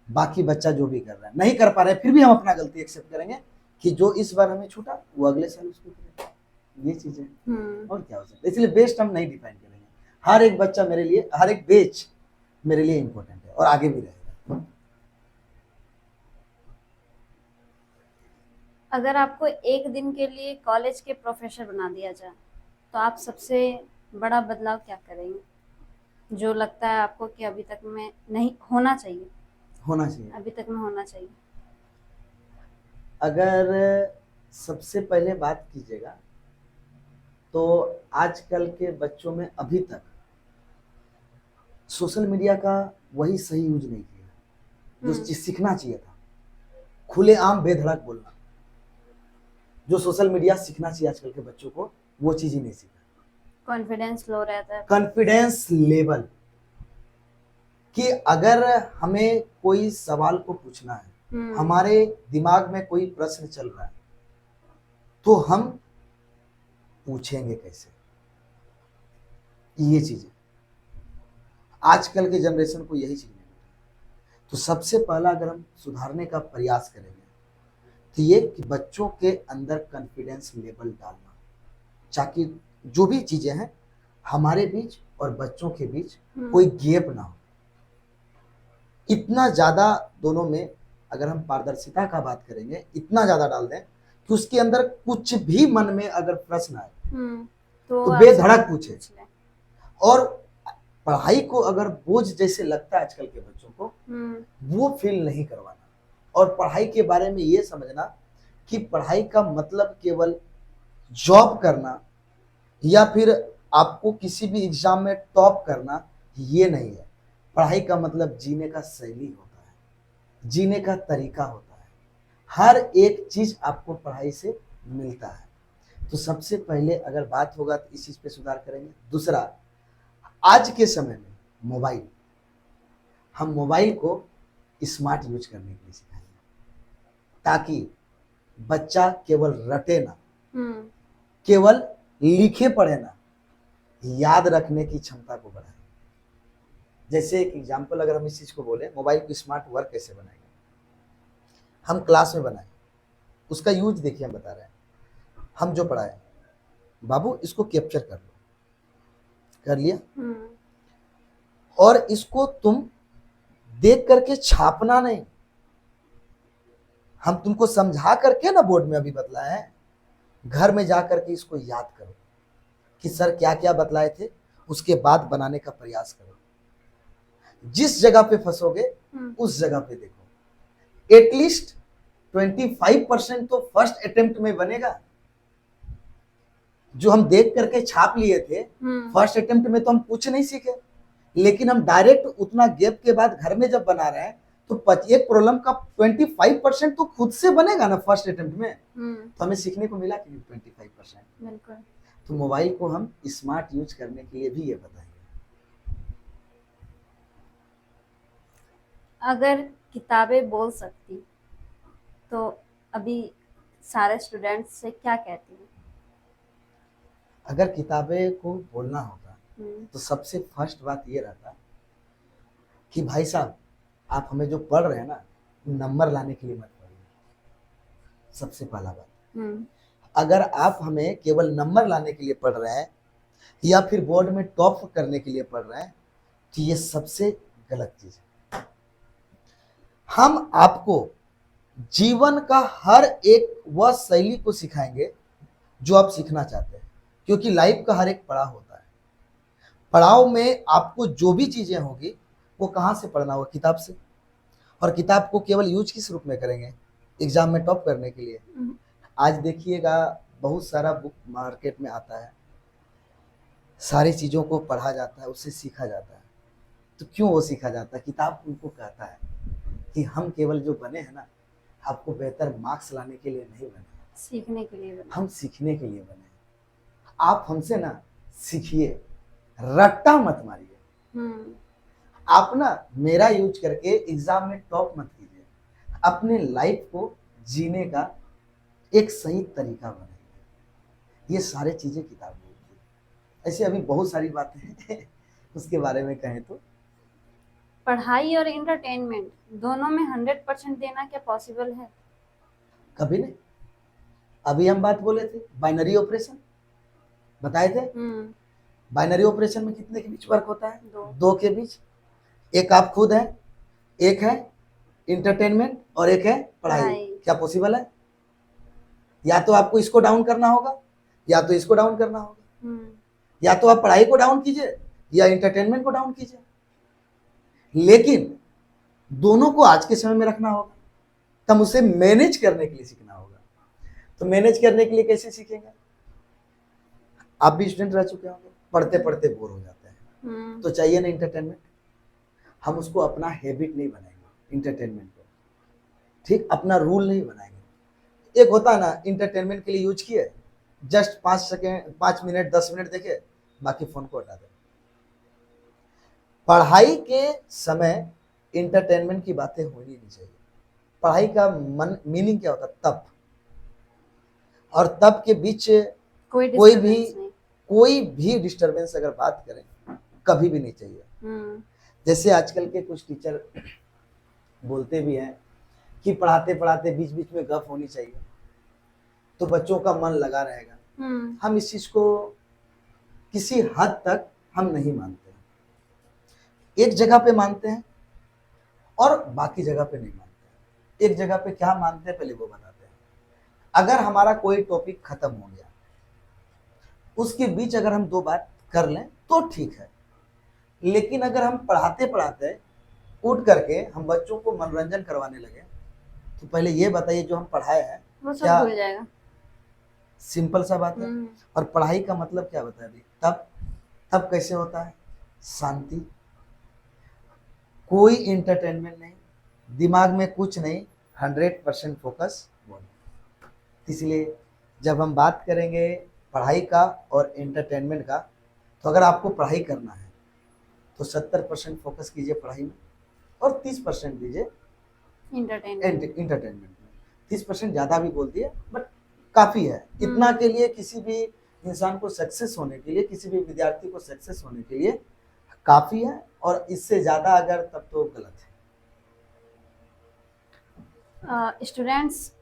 बाकी बच्चा जो भी कर रहा है नहीं कर पा रहे फिर भी हम अपना गलती एक्सेप्ट करेंगे कि जो इस बार हमें छूटा वो अगले साल उसको करेंगे। ये चीजें और क्या हो सकता है, इसलिए बेस्ट हम नहीं डिफाइन करेंगे। हर एक बच्चा मेरे लिए, हर एक बैच मेरे लिए इंपॉर्टेंट है और आगे भी रहेगा। अगर आपको एक दिन के लिए कॉलेज के प्रोफेसर बना दिया जाए तो आप सबसे बड़ा बदलाव क्या करेंगे, जो लगता है आपको कि अभी तक में नहीं होना चाहिए, होना चाहिए? अभी तक में होना चाहिए? अगर सबसे पहले बात कीजिएगा तो आजकल के बच्चों में अभी तक सोशल मीडिया का वही सही यूज नहीं किया जो चीज सीखना चाहिए था। खुलेआम बेधड़क बोलना, जो सोशल मीडिया सीखना चाहिए आजकल के बच्चों को, वो चीज ही नहीं सीखा। कॉन्फिडेंस लो रहता है, कॉन्फिडेंस लेवल कि अगर हमें कोई सवाल को पूछना है, हमारे दिमाग में कोई प्रश्न चल रहा है, तो हम पूछेंगे कैसे? ये चीज है आजकल के जनरेशन को, यही चीज नहीं। तो सबसे पहला अगर हम सुधारने का प्रयास करेंगे तो ये कि बच्चों के अंदर कॉन्फिडेंस लेवल डालना, ताकि जो भी चीजें हैं हमारे बीच और बच्चों के बीच कोई गैप ना हो। इतना ज्यादा दोनों में अगर हम पारदर्शिता का बात करेंगे, इतना ज्यादा डाल दें कि उसके अंदर कुछ भी मन में अगर प्रश्न आए तो बेधड़क पूछे। और पढ़ाई को अगर बोझ जैसे लगता है आजकल के बच्चों को, वो फील नहीं करवाना। और पढ़ाई के बारे में ये समझना कि पढ़ाई का मतलब केवल जॉब करना या फिर आपको किसी भी एग्जाम में टॉप करना, ये नहीं है। पढ़ाई का मतलब जीने का शैली होता है, जीने का तरीका होता है। हर एक चीज आपको पढ़ाई से मिलता है। तो सबसे पहले अगर बात होगा तो इस चीज पे सुधार करेंगे। दूसरा, आज के समय में मोबाइल, हम मोबाइल को स्मार्ट यूज करने के लिए सिखाएंगे, ताकि बच्चा केवल रटे ना, केवल लिखे पढ़े ना, याद रखने की क्षमता को बढ़ाए। जैसे एक एग्जाम्पल अगर हम इस चीज को बोले, मोबाइल को स्मार्ट वर्क कैसे बनाएंगे, हम क्लास में बनाए, उसका यूज देखिए। हम बता रहे हैं, हम जो पढ़ाए, बाबू इसको कैप्चर कर लो, कर लिया, और इसको तुम देख करके छापना नहीं, हम तुमको समझा करके ना बोर्ड में अभी बतलाए हैं, घर में जा करके इसको याद करो कि सर क्या क्या बतलाए थे, उसके बाद बनाने का प्रयास करो। जिस जगह पे फंसोगे उस जगह पे देखो। एटलीस्ट 25% तो फर्स्ट अटेम्प्ट में बनेगा। जो हम देख करके छाप लिए थे फर्स्ट अटेम्प्ट में, तो हम कुछ नहीं सीखे, लेकिन हम डायरेक्ट उतना गैप के बाद घर में जब बना रहे हैं तो एक प्रॉब्लम का 25% तो खुद से बनेगा ना फर्स्ट अटेम्प्ट में। तो हमें सीखने को मिला कि 25%। बिल्कुल। तो मोबाइल को हम स्मार्ट यूज करने के लिए भी ये बताएंगे। अगर किताबें बोल सकती तो अभी सारे स्टूडेंट्स से क्या कहती हैं? अगर किताबें को बोलना होता तो सबसे फर्स्ट बात ये रहता कि भाई साहब, आप हमें जो पढ़ रहे हैं ना, नंबर लाने के लिए मत पढ़िए। सबसे पहला बात, अगर आप हमें केवल नंबर लाने के लिए पढ़ रहे हैं या फिर बोर्ड में टॉप करने के लिए पढ़ रहे हैं, तो ये सबसे गलत चीज है। हम आपको जीवन का हर एक वह शैली को सिखाएंगे जो आप सीखना चाहते हैं, क्योंकि लाइफ का हर एक पड़ाव होता है। पड़ाव में आपको जो भी चीजें होगी वो कहाँ से पढ़ना होगा, किताब से। और किताब को केवल यूज किस रूप में करेंगे, एग्जाम में टॉप करने के लिए। आज देखिएगा बहुत सारा बुक मार्केट में आता है, सारी चीज़ों को पढ़ा जाता है, उससे सीखा जाता है। तो क्यों वो सीखा जाता है? किताब उनको कहता है कि हम केवल जो बने हैं ना, आपको बेहतर मार्क्स लाने के लिए नहीं बने, सीखने के लिए बने। हम सीखने के लिए बने। आप हमसे ना सीखिए, रट्टा मत मारिए। आप ना मेरा यूज करके एग्जाम में टॉप मत कीजिए, अपने लाइफ को जीने का एक सही तरीका बनाइए। ये सारे चीजें किताब में होती है। ऐसे अभी बहुत सारी बातें हैं उसके बारे में कहें तो पढ़ाई और एंटरटेनमेंट दोनों में 100% देना क्या पॉसिबल है? कभी नहीं। अभी हम बात बोले थे बाइनरी ऑपरेशन, बताए थे। बाइनरी ऑपरेशन में कितने के बीच वर्क होता है? दो के बीच। एक आप खुद है, एक है इंटरटेनमेंट और एक है पढ़ाई। क्या पॉसिबल है? या तो आपको इसको डाउन करना होगा या तो इसको डाउन करना होगा। या तो आप पढ़ाई को डाउन कीजिए या इंटरटेनमेंट को डाउन कीजिए, लेकिन दोनों को आज के समय में रखना होगा, तब उसे मैनेज करने के लिए सीखना होगा। तो मैनेज करने के लिए कैसे सीखेंगे? आप भी स्टूडेंट रह चुके होंगे, पढ़ते पढ़ते बोर हो जाते हैं, तो चाहिए ना इंटरटेनमेंट। हम उसको अपना हैबिट नहीं बनाएंगे इंटरटेनमेंट को, ठीक, अपना रूल नहीं बनाएंगे। एक होता है ना इंटरटेनमेंट के लिए यूज किए, जस्ट 5 सेकेंड 5 मिनट 10 मिनट देखे, बाकी फोन को हटा दे। पढ़ाई के समय इंटरटेनमेंट की बातें होनी नहीं चाहिए। पढ़ाई का मीनिंग क्या होता है? तप। और तप के बीच कोई भी डिस्टरबेंस अगर बात करें कभी भी नहीं चाहिए। जैसे आजकल के कुछ टीचर बोलते भी हैं कि पढ़ाते पढ़ाते बीच बीच में गप होनी चाहिए, तो बच्चों का मन लगा रहेगा। हम इस चीज को किसी हद तक हम नहीं मानते हैं। एक जगह पे मानते हैं और बाकी जगह पे नहीं मानते हैं। एक जगह पे क्या मानते हैं पहले वो बताते हैं। अगर हमारा कोई टॉपिक खत्म हो गया, उसके बीच अगर हम 2 बात कर लें तो ठीक है, लेकिन अगर हम पढ़ाते पढ़ाते उठ करके हम बच्चों को मनोरंजन करवाने लगे, तो पहले ये बताइए जो हम पढ़ाए हैं वो सब भूल जाएगा। सिंपल सा बात है। और पढ़ाई का मतलब क्या बताया अभी? तब कैसे होता है? शांति, कोई इंटरटेनमेंट नहीं, दिमाग में कुछ नहीं, 100% फोकस। इसलिए जब हम बात करेंगे पढ़ाई का और इंटरटेनमेंट का, तो अगर आपको पढ़ाई करना है तो 70% फोकस कीजिए पढ़ाई में और 30% दीजिए इंटरटेनमेंट में। 30% ज़्यादा भी बोल दिए, बट काफ़ी है। इतना के लिए किसी भी इंसान को सक्सेस होने के लिए, किसी भी विद्यार्थी को सक्सेस होने के लिए काफ़ी है, और इससे ज़्यादा अगर तब तो गलत है। स्टूडेंट्स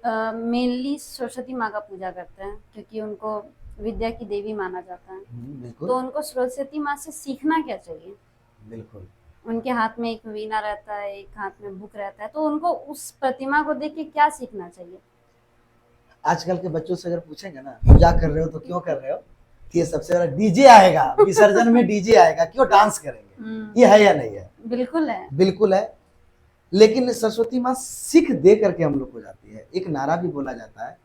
मेनली सरस्वती माँ का पूजा करते हैं क्योंकि उनको विद्या की देवी माना जाता है। तो उनको सरस्वती माँ से सीखना क्या चाहिए? बिल्कुल। उनके हाथ में एक वीणा रहता है, एक हाथ में बुक रहता है, तो उनको उस प्रतिमा को देख के क्या सीखना चाहिए? आजकल के बच्चों से अगर पूछेंगे ना पूजा कर रहे हो तो क्यों कर रहे हो, ये सबसे बड़ा डीजे आएगा, विसर्जन में डीजे आएगा, क्यों डांस करेंगे? ये है या नहीं है? बिल्कुल है, बिल्कुल है। लेकिन सरस्वती माँ सीख दे करके हम लोग को जाती है। एक नारा भी बोला जाता है,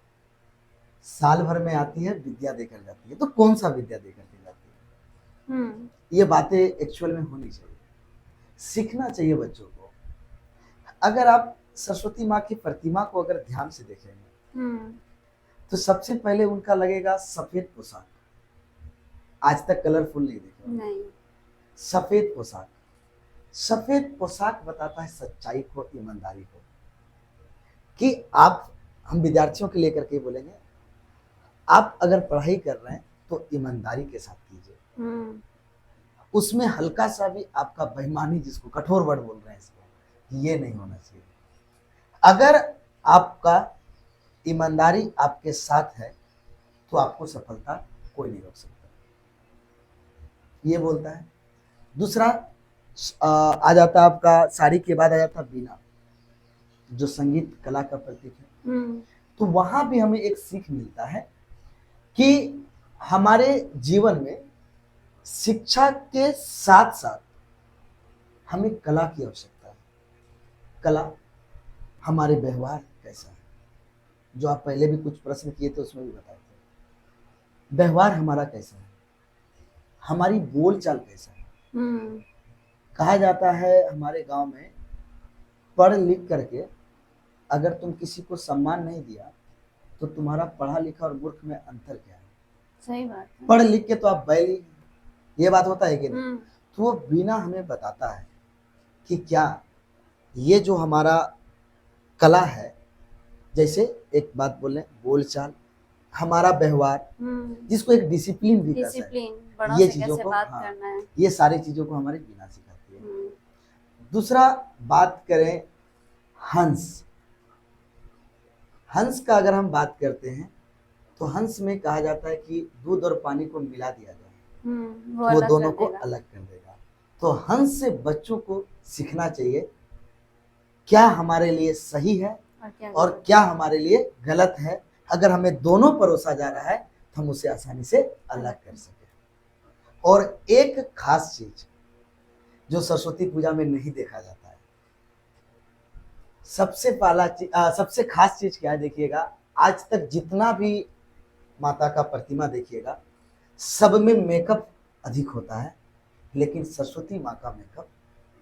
साल भर में आती है विद्या देकर जाती है। तो कौन सा विद्या देकर के जाती है? ये बातें एक्चुअल में होनी चाहिए, सीखना चाहिए बच्चों को। अगर आप सरस्वती माँ की प्रतिमा को अगर ध्यान से देखेंगे तो सबसे पहले उनका लगेगा सफेद पोशाक। आज तक कलरफुल नहीं देखे? नहीं। सफेद पोशाक, सफेद पोशाक बताता है सच्चाई को, ईमानदारी को। कि आप, हम विद्यार्थियों के लेकर के बोलेंगे, आप अगर पढ़ाई कर रहे हैं तो ईमानदारी के साथ कीजिए। उसमें हल्का सा भी आपका बेईमानी, जिसको कठोर वर्ड बोल रहे हैं इसको, ये नहीं होना चाहिए। अगर आपका ईमानदारी आपके साथ है तो आपको सफलता कोई नहीं रोक सकता। ये बोलता है। दूसरा आ जाता है आपका, साड़ी के बाद आ जाता है बीना, जो संगीत कला का प्रतीक है। तो वहां भी हमें एक सीख मिलता है कि हमारे जीवन में शिक्षा के साथ साथ हमें कला की आवश्यकता है। कला, हमारे व्यवहार कैसा है, जो आप पहले भी कुछ प्रश्न किए थे उसमें भी बताए थे। व्यवहार हमारा कैसा है, हमारी बोलचाल कैसा है। कहा जाता है हमारे गांव में, पढ़ लिख करके अगर तुम किसी को सम्मान नहीं दिया तो तुम्हारा पढ़ा लिखा और मूर्ख में अंतर क्या है। सही बात है। पढ़ लिख के तो आप बैल ही, ये बात होता है कि नहीं। तो वो बिना हमें बताता है कि क्या ये जो हमारा कला है, जैसे एक बात बोले बोलचाल, हमारा व्यवहार, जिसको एक डिसिप्लिन भी कहते हैं, ये चीजों को, हाँ, ये सारी चीजों को हमारी बिना सिखाती है। दूसरा बात करें हंस, हंस का अगर हम बात करते हैं तो हंस में कहा जाता है कि दूध और पानी को मिला दिया जाए वो दोनों को अलग कर देगा। तो हंस से बच्चों को सीखना चाहिए क्या हमारे लिए सही है और क्या हमारे लिए गलत है। अगर हमें दोनों परोसा जा रहा है तो हम उसे आसानी से अलग कर सके। और एक खास चीज जो सरस्वती पूजा में नहीं देखा जाता है, सबसे खास चीज क्या है, देखिएगा आज तक जितना भी माता का प्रतिमा देखिएगा सब में मेकअप अधिक होता है, लेकिन सरस्वती माँ का मेकअप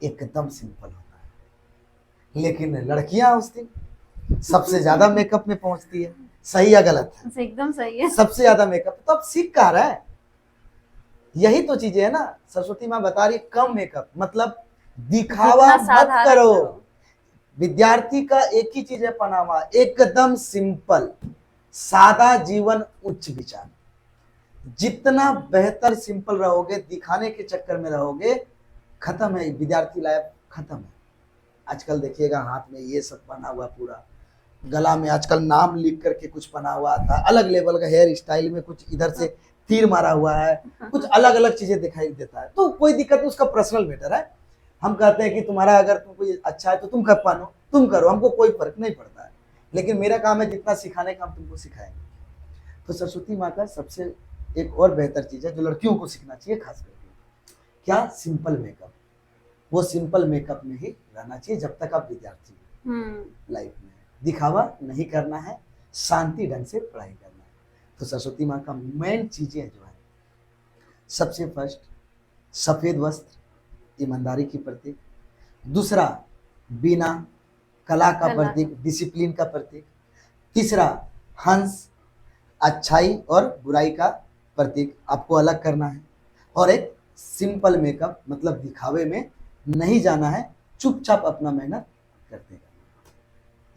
एकदम सिंपल होता है। लेकिन लड़कियां उस दिन सबसे ज्यादा मेकअप में पहुंचती है। सही या गलत है? एकदम सही है। सबसे ज्यादा मेकअप। तो अब सीख कहाँ रहा है, यही तो चीजें है ना। सरस्वती माँ बता रही कम मेकअप, मतलब दिखावा मत करो। विद्यार्थी का एक ही चीज है पनामा, एकदम सिंपल सादा जीवन उच्च विचार। जितना बेहतर सिंपल रहोगे, दिखाने के चक्कर में रहोगे, खत्म है विद्यार्थी लाइफ, खत्म है। आजकल देखिएगा हाथ में ये सब पहना हुआ, पूरा गला में आजकल नाम लिख करके कुछ पहना हुआ आता है, अलग लेवल का हेयर स्टाइल में कुछ इधर से तीर मारा हुआ है, कुछ अलग अलग चीजें दिखाई देता है। तो कोई दिक्कत नहीं, उसका पर्सनल मैटर है। हम कहते हैं कि तुम्हारा अगर तुमको अच्छा है तो तुम कब पहनो, तुम करो, हमको कोई फर्क नहीं पड़ता है। लेकिन मेरा काम है जितना सिखाने का हम तुमको सिखाएंगे। तो सरस्वती माँ का सबसे एक और बेहतर चीज है जो लड़कियों को सीखना चाहिए खास करके, क्या, सिंपल मेकअप। वो सिंपल मेकअप में ही रहना चाहिए जब तक आप विद्यार्थी लाइफ में। दिखावा नहीं करना है, शांति ढंग से पढ़ाई करना है। तो सरस्वती माँ का मेन चीजें जो है, सबसे फर्स्ट सफेद वस्त्र, ईमानदारी की प्रतीक। दूसरा बीना, कला का प्रतीक, डिसिप्लिन का प्रतीक। तीसरा हंस, अच्छाई और बुराई का प्रतीक, आपको अलग करना है। और एक सिंपल मेकअप, मतलब दिखावे में नहीं जाना है, चुपचाप अपना मेहनत करते रहना।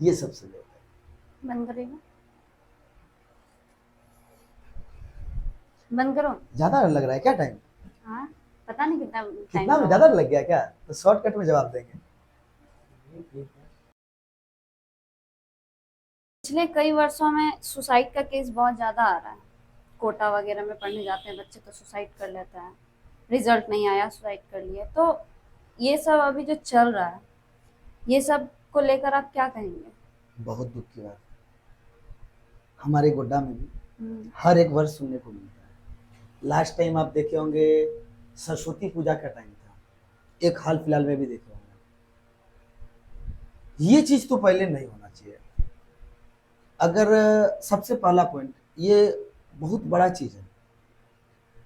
ये सबसे बेहतर। बंद करेगा, बंद करो। ज्यादा लग रहा है क्या टाइम? हाँ, पता नहीं कितना कितना ज्यादा लग गया क्या? तो शॉर्टकट में जवाब देंगे। पिछले कई वर्षों में सुसाइड का केस बहुत ज्यादा आ रहा है। कोटा वगैरह में पढ़ने जाते हैं बच्चे तो सुसाइड कर लेते हैं, रिजल्ट नहीं आया सुसाइड कर लिए। तो ये सब अभी जो चल रहा है, ये सब को लेकर आप क्या कहेंगे? बहुत दुख की बात। हमारे गोड्डा में भी हर एक वर्ष सुनने को मिलता है। लास्ट टाइम आप देखे होंगे सरस्वती पूजा का टाइम था, एक हाल फिलहाल में भी देखे होंगे। ये चीज तो पहले नहीं होना चाहिए। अगर सबसे पहला पॉइंट, ये बहुत बड़ा चीज है।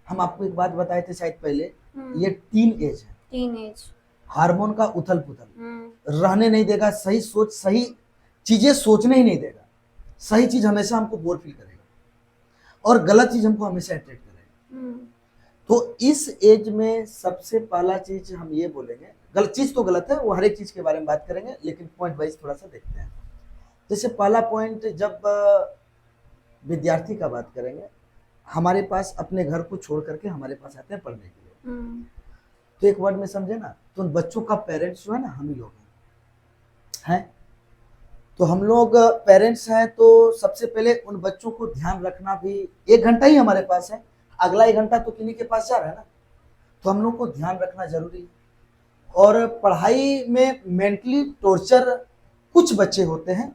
हम आपको एक बात बताए थे शायद पहले, ये टीन एज है, टीन एज, हार्मोन का उथल पुथल रहने नहीं देगा। सही सोच, सही चीजें सोचने ही नहीं देगा। सही चीज हमेशा हमको बोर फील करेगा और गलत चीज हमको हमेशा अट्रैक्ट करेगा। तो इस एज में सबसे पहला चीज हम ये बोलेंगे, गलत चीज तो गलत है, वो हर एक चीज के बारे में बात करेंगे, लेकिन पॉइंट वाइज थोड़ा सा देखते हैं। जैसे पहला पॉइंट, जब विद्यार्थी का बात करेंगे, हमारे पास अपने घर को छोड़ करके हमारे पास आते हैं पढ़ने के लिए। तो एक वर्ड में समझे ना, तो उन बच्चों का पेरेंट्स जो है ना, हम ही लोग हैं। तो हम लोग पेरेंट्स हैं, तो सबसे पहले उन बच्चों को ध्यान रखना भी, 1 घंटा ही हमारे पास है, अगला 1 घंटा तो किन्हीं के पास जा रहा है ना। तो हम लोग को ध्यान रखना जरूरी है। और पढ़ाई में मेंटली टॉर्चर कुछ बच्चे होते हैं,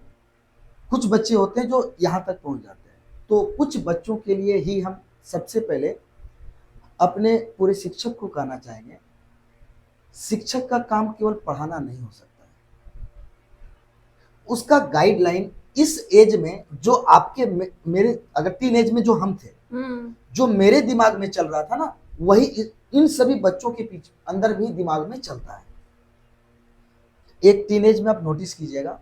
जो यहाँ तक पहुँच जाते हैं। तो कुछ बच्चों के लिए ही हम सबसे पहले अपने पूरे शिक्षक को कहना चाहेंगे, शिक्षक का काम केवल पढ़ाना नहीं हो सकता है, उसका गाइडलाइन इस एज में जो आपके मेरे अगर टीन एज में जो हम थे, जो मेरे दिमाग में चल रहा था ना, वही इन सभी बच्चों के पीछे अंदर भी दिमाग में चलता है। एक टीनेज में आप नोटिस कीजिएगा,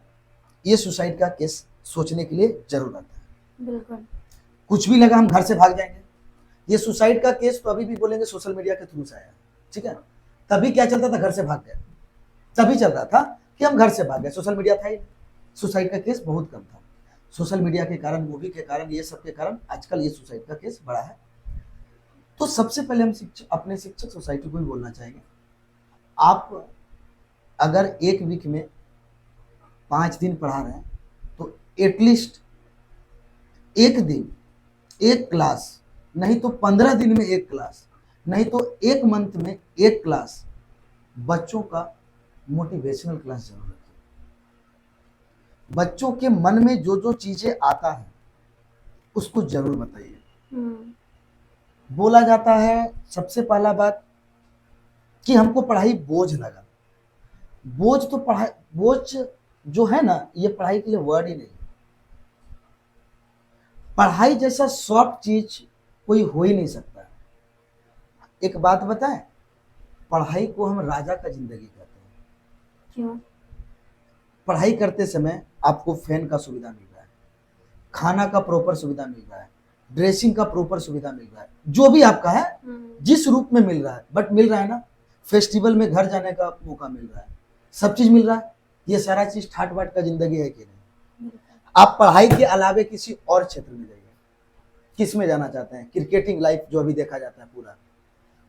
ये सुसाइड का केस सोचने के लिए जरूर आता है। बिल्कुल। कुछ भी लगा हम घर से भाग जाएंगे। ये सुसाइड का केस तो अभी भी बोलेंगे सोशल मीडिया के थ्रू से आया, ठीक है। तभी क्या चलता था, घर से भाग गए, तभी चल रहा था कि हम घर से भाग गए, सोशल मीडिया था ही। सुसाइड का केस बहुत कम था। सोशल मीडिया के कारण, मूवी के कारण, ये सब के कारण आजकल ये सुसाइड का केस बढ़ा है। तो सबसे पहले हम अपने शिक्षक सोसाइटी को भी बोलना चाहेंगे, आप अगर एक वीक में 5 दिन पढ़ा रहे हैं तो एटलीस्ट एक दिन एक क्लास, नहीं तो 15 दिन में एक क्लास, नहीं तो एक मंथ में एक क्लास बच्चों का मोटिवेशनल क्लास जरूर रखिए। बच्चों के मन में जो जो चीजें आता है उसको जरूर बताइए। बोला जाता है सबसे पहला बात कि हमको पढ़ाई बोझ लगा। बोझ तो पढ़ाई, बोझ जो है ना, ये पढ़ाई के लिए वर्ड ही नहीं। पढ़ाई जैसा सॉफ्ट चीज कोई हो ही नहीं सकता है। एक बात बताएं, पढ़ाई को हम राजा का जिंदगी कहते हैं। क्यों? पढ़ाई करते समय आपको फैन का सुविधा मिल रहा है, खाना का प्रॉपर सुविधा मिल रहा है, ड्रेसिंग का प्रॉपर सुविधा मिल रहा है, जो भी आपका है जिस रूप में मिल रहा है, बट मिल रहा है ना। फेस्टिवल में घर जाने का मौका मिल रहा है, सब चीज मिल रहा है। ये सारा चीज ठाट बाट का जिंदगी है कि नहीं? आप पढ़ाई के अलावे किसी और क्षेत्र में जाइए, किस में जाना चाहते हैं? क्रिकेटिंग लाइफ जो अभी देखा जाता है पूरा,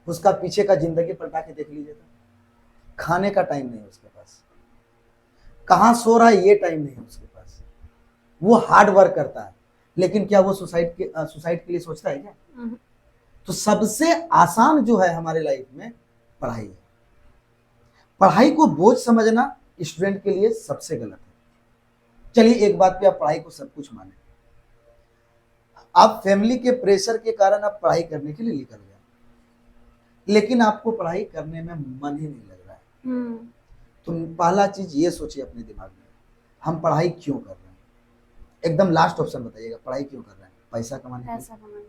उसका पीछे का जिंदगी पलटा के देख लीजिए। खाने का टाइम नहीं है उसके पास, कहाँ सो रहा है ये टाइम नहीं है उसके पास। वो हार्ड वर्क करता है, लेकिन क्या वो सुसाइड के लिए सोचता है क्या? तो सबसे आसान जो है हमारे लाइफ में पढ़ाई है। पढ़ाई को बोझ समझना स्टूडेंट के लिए सबसे गलत है। चलिए एक बात पे आप पढ़ाई को सब कुछ माने, आप फैमिली के प्रेशर के कारण आप पढ़ाई करने के लिए निकल गए, लेकिन आपको पढ़ाई करने में मन ही नहीं लग रहा है। तो पहला चीज ये सोचिए अपने दिमाग में, हम पढ़ाई क्यों कर रहे हैं? एकदम लास्ट ऑप्शन बताइएगा, पढ़ाई क्यों कर रहे हैं? पैसा कमाने के लिए।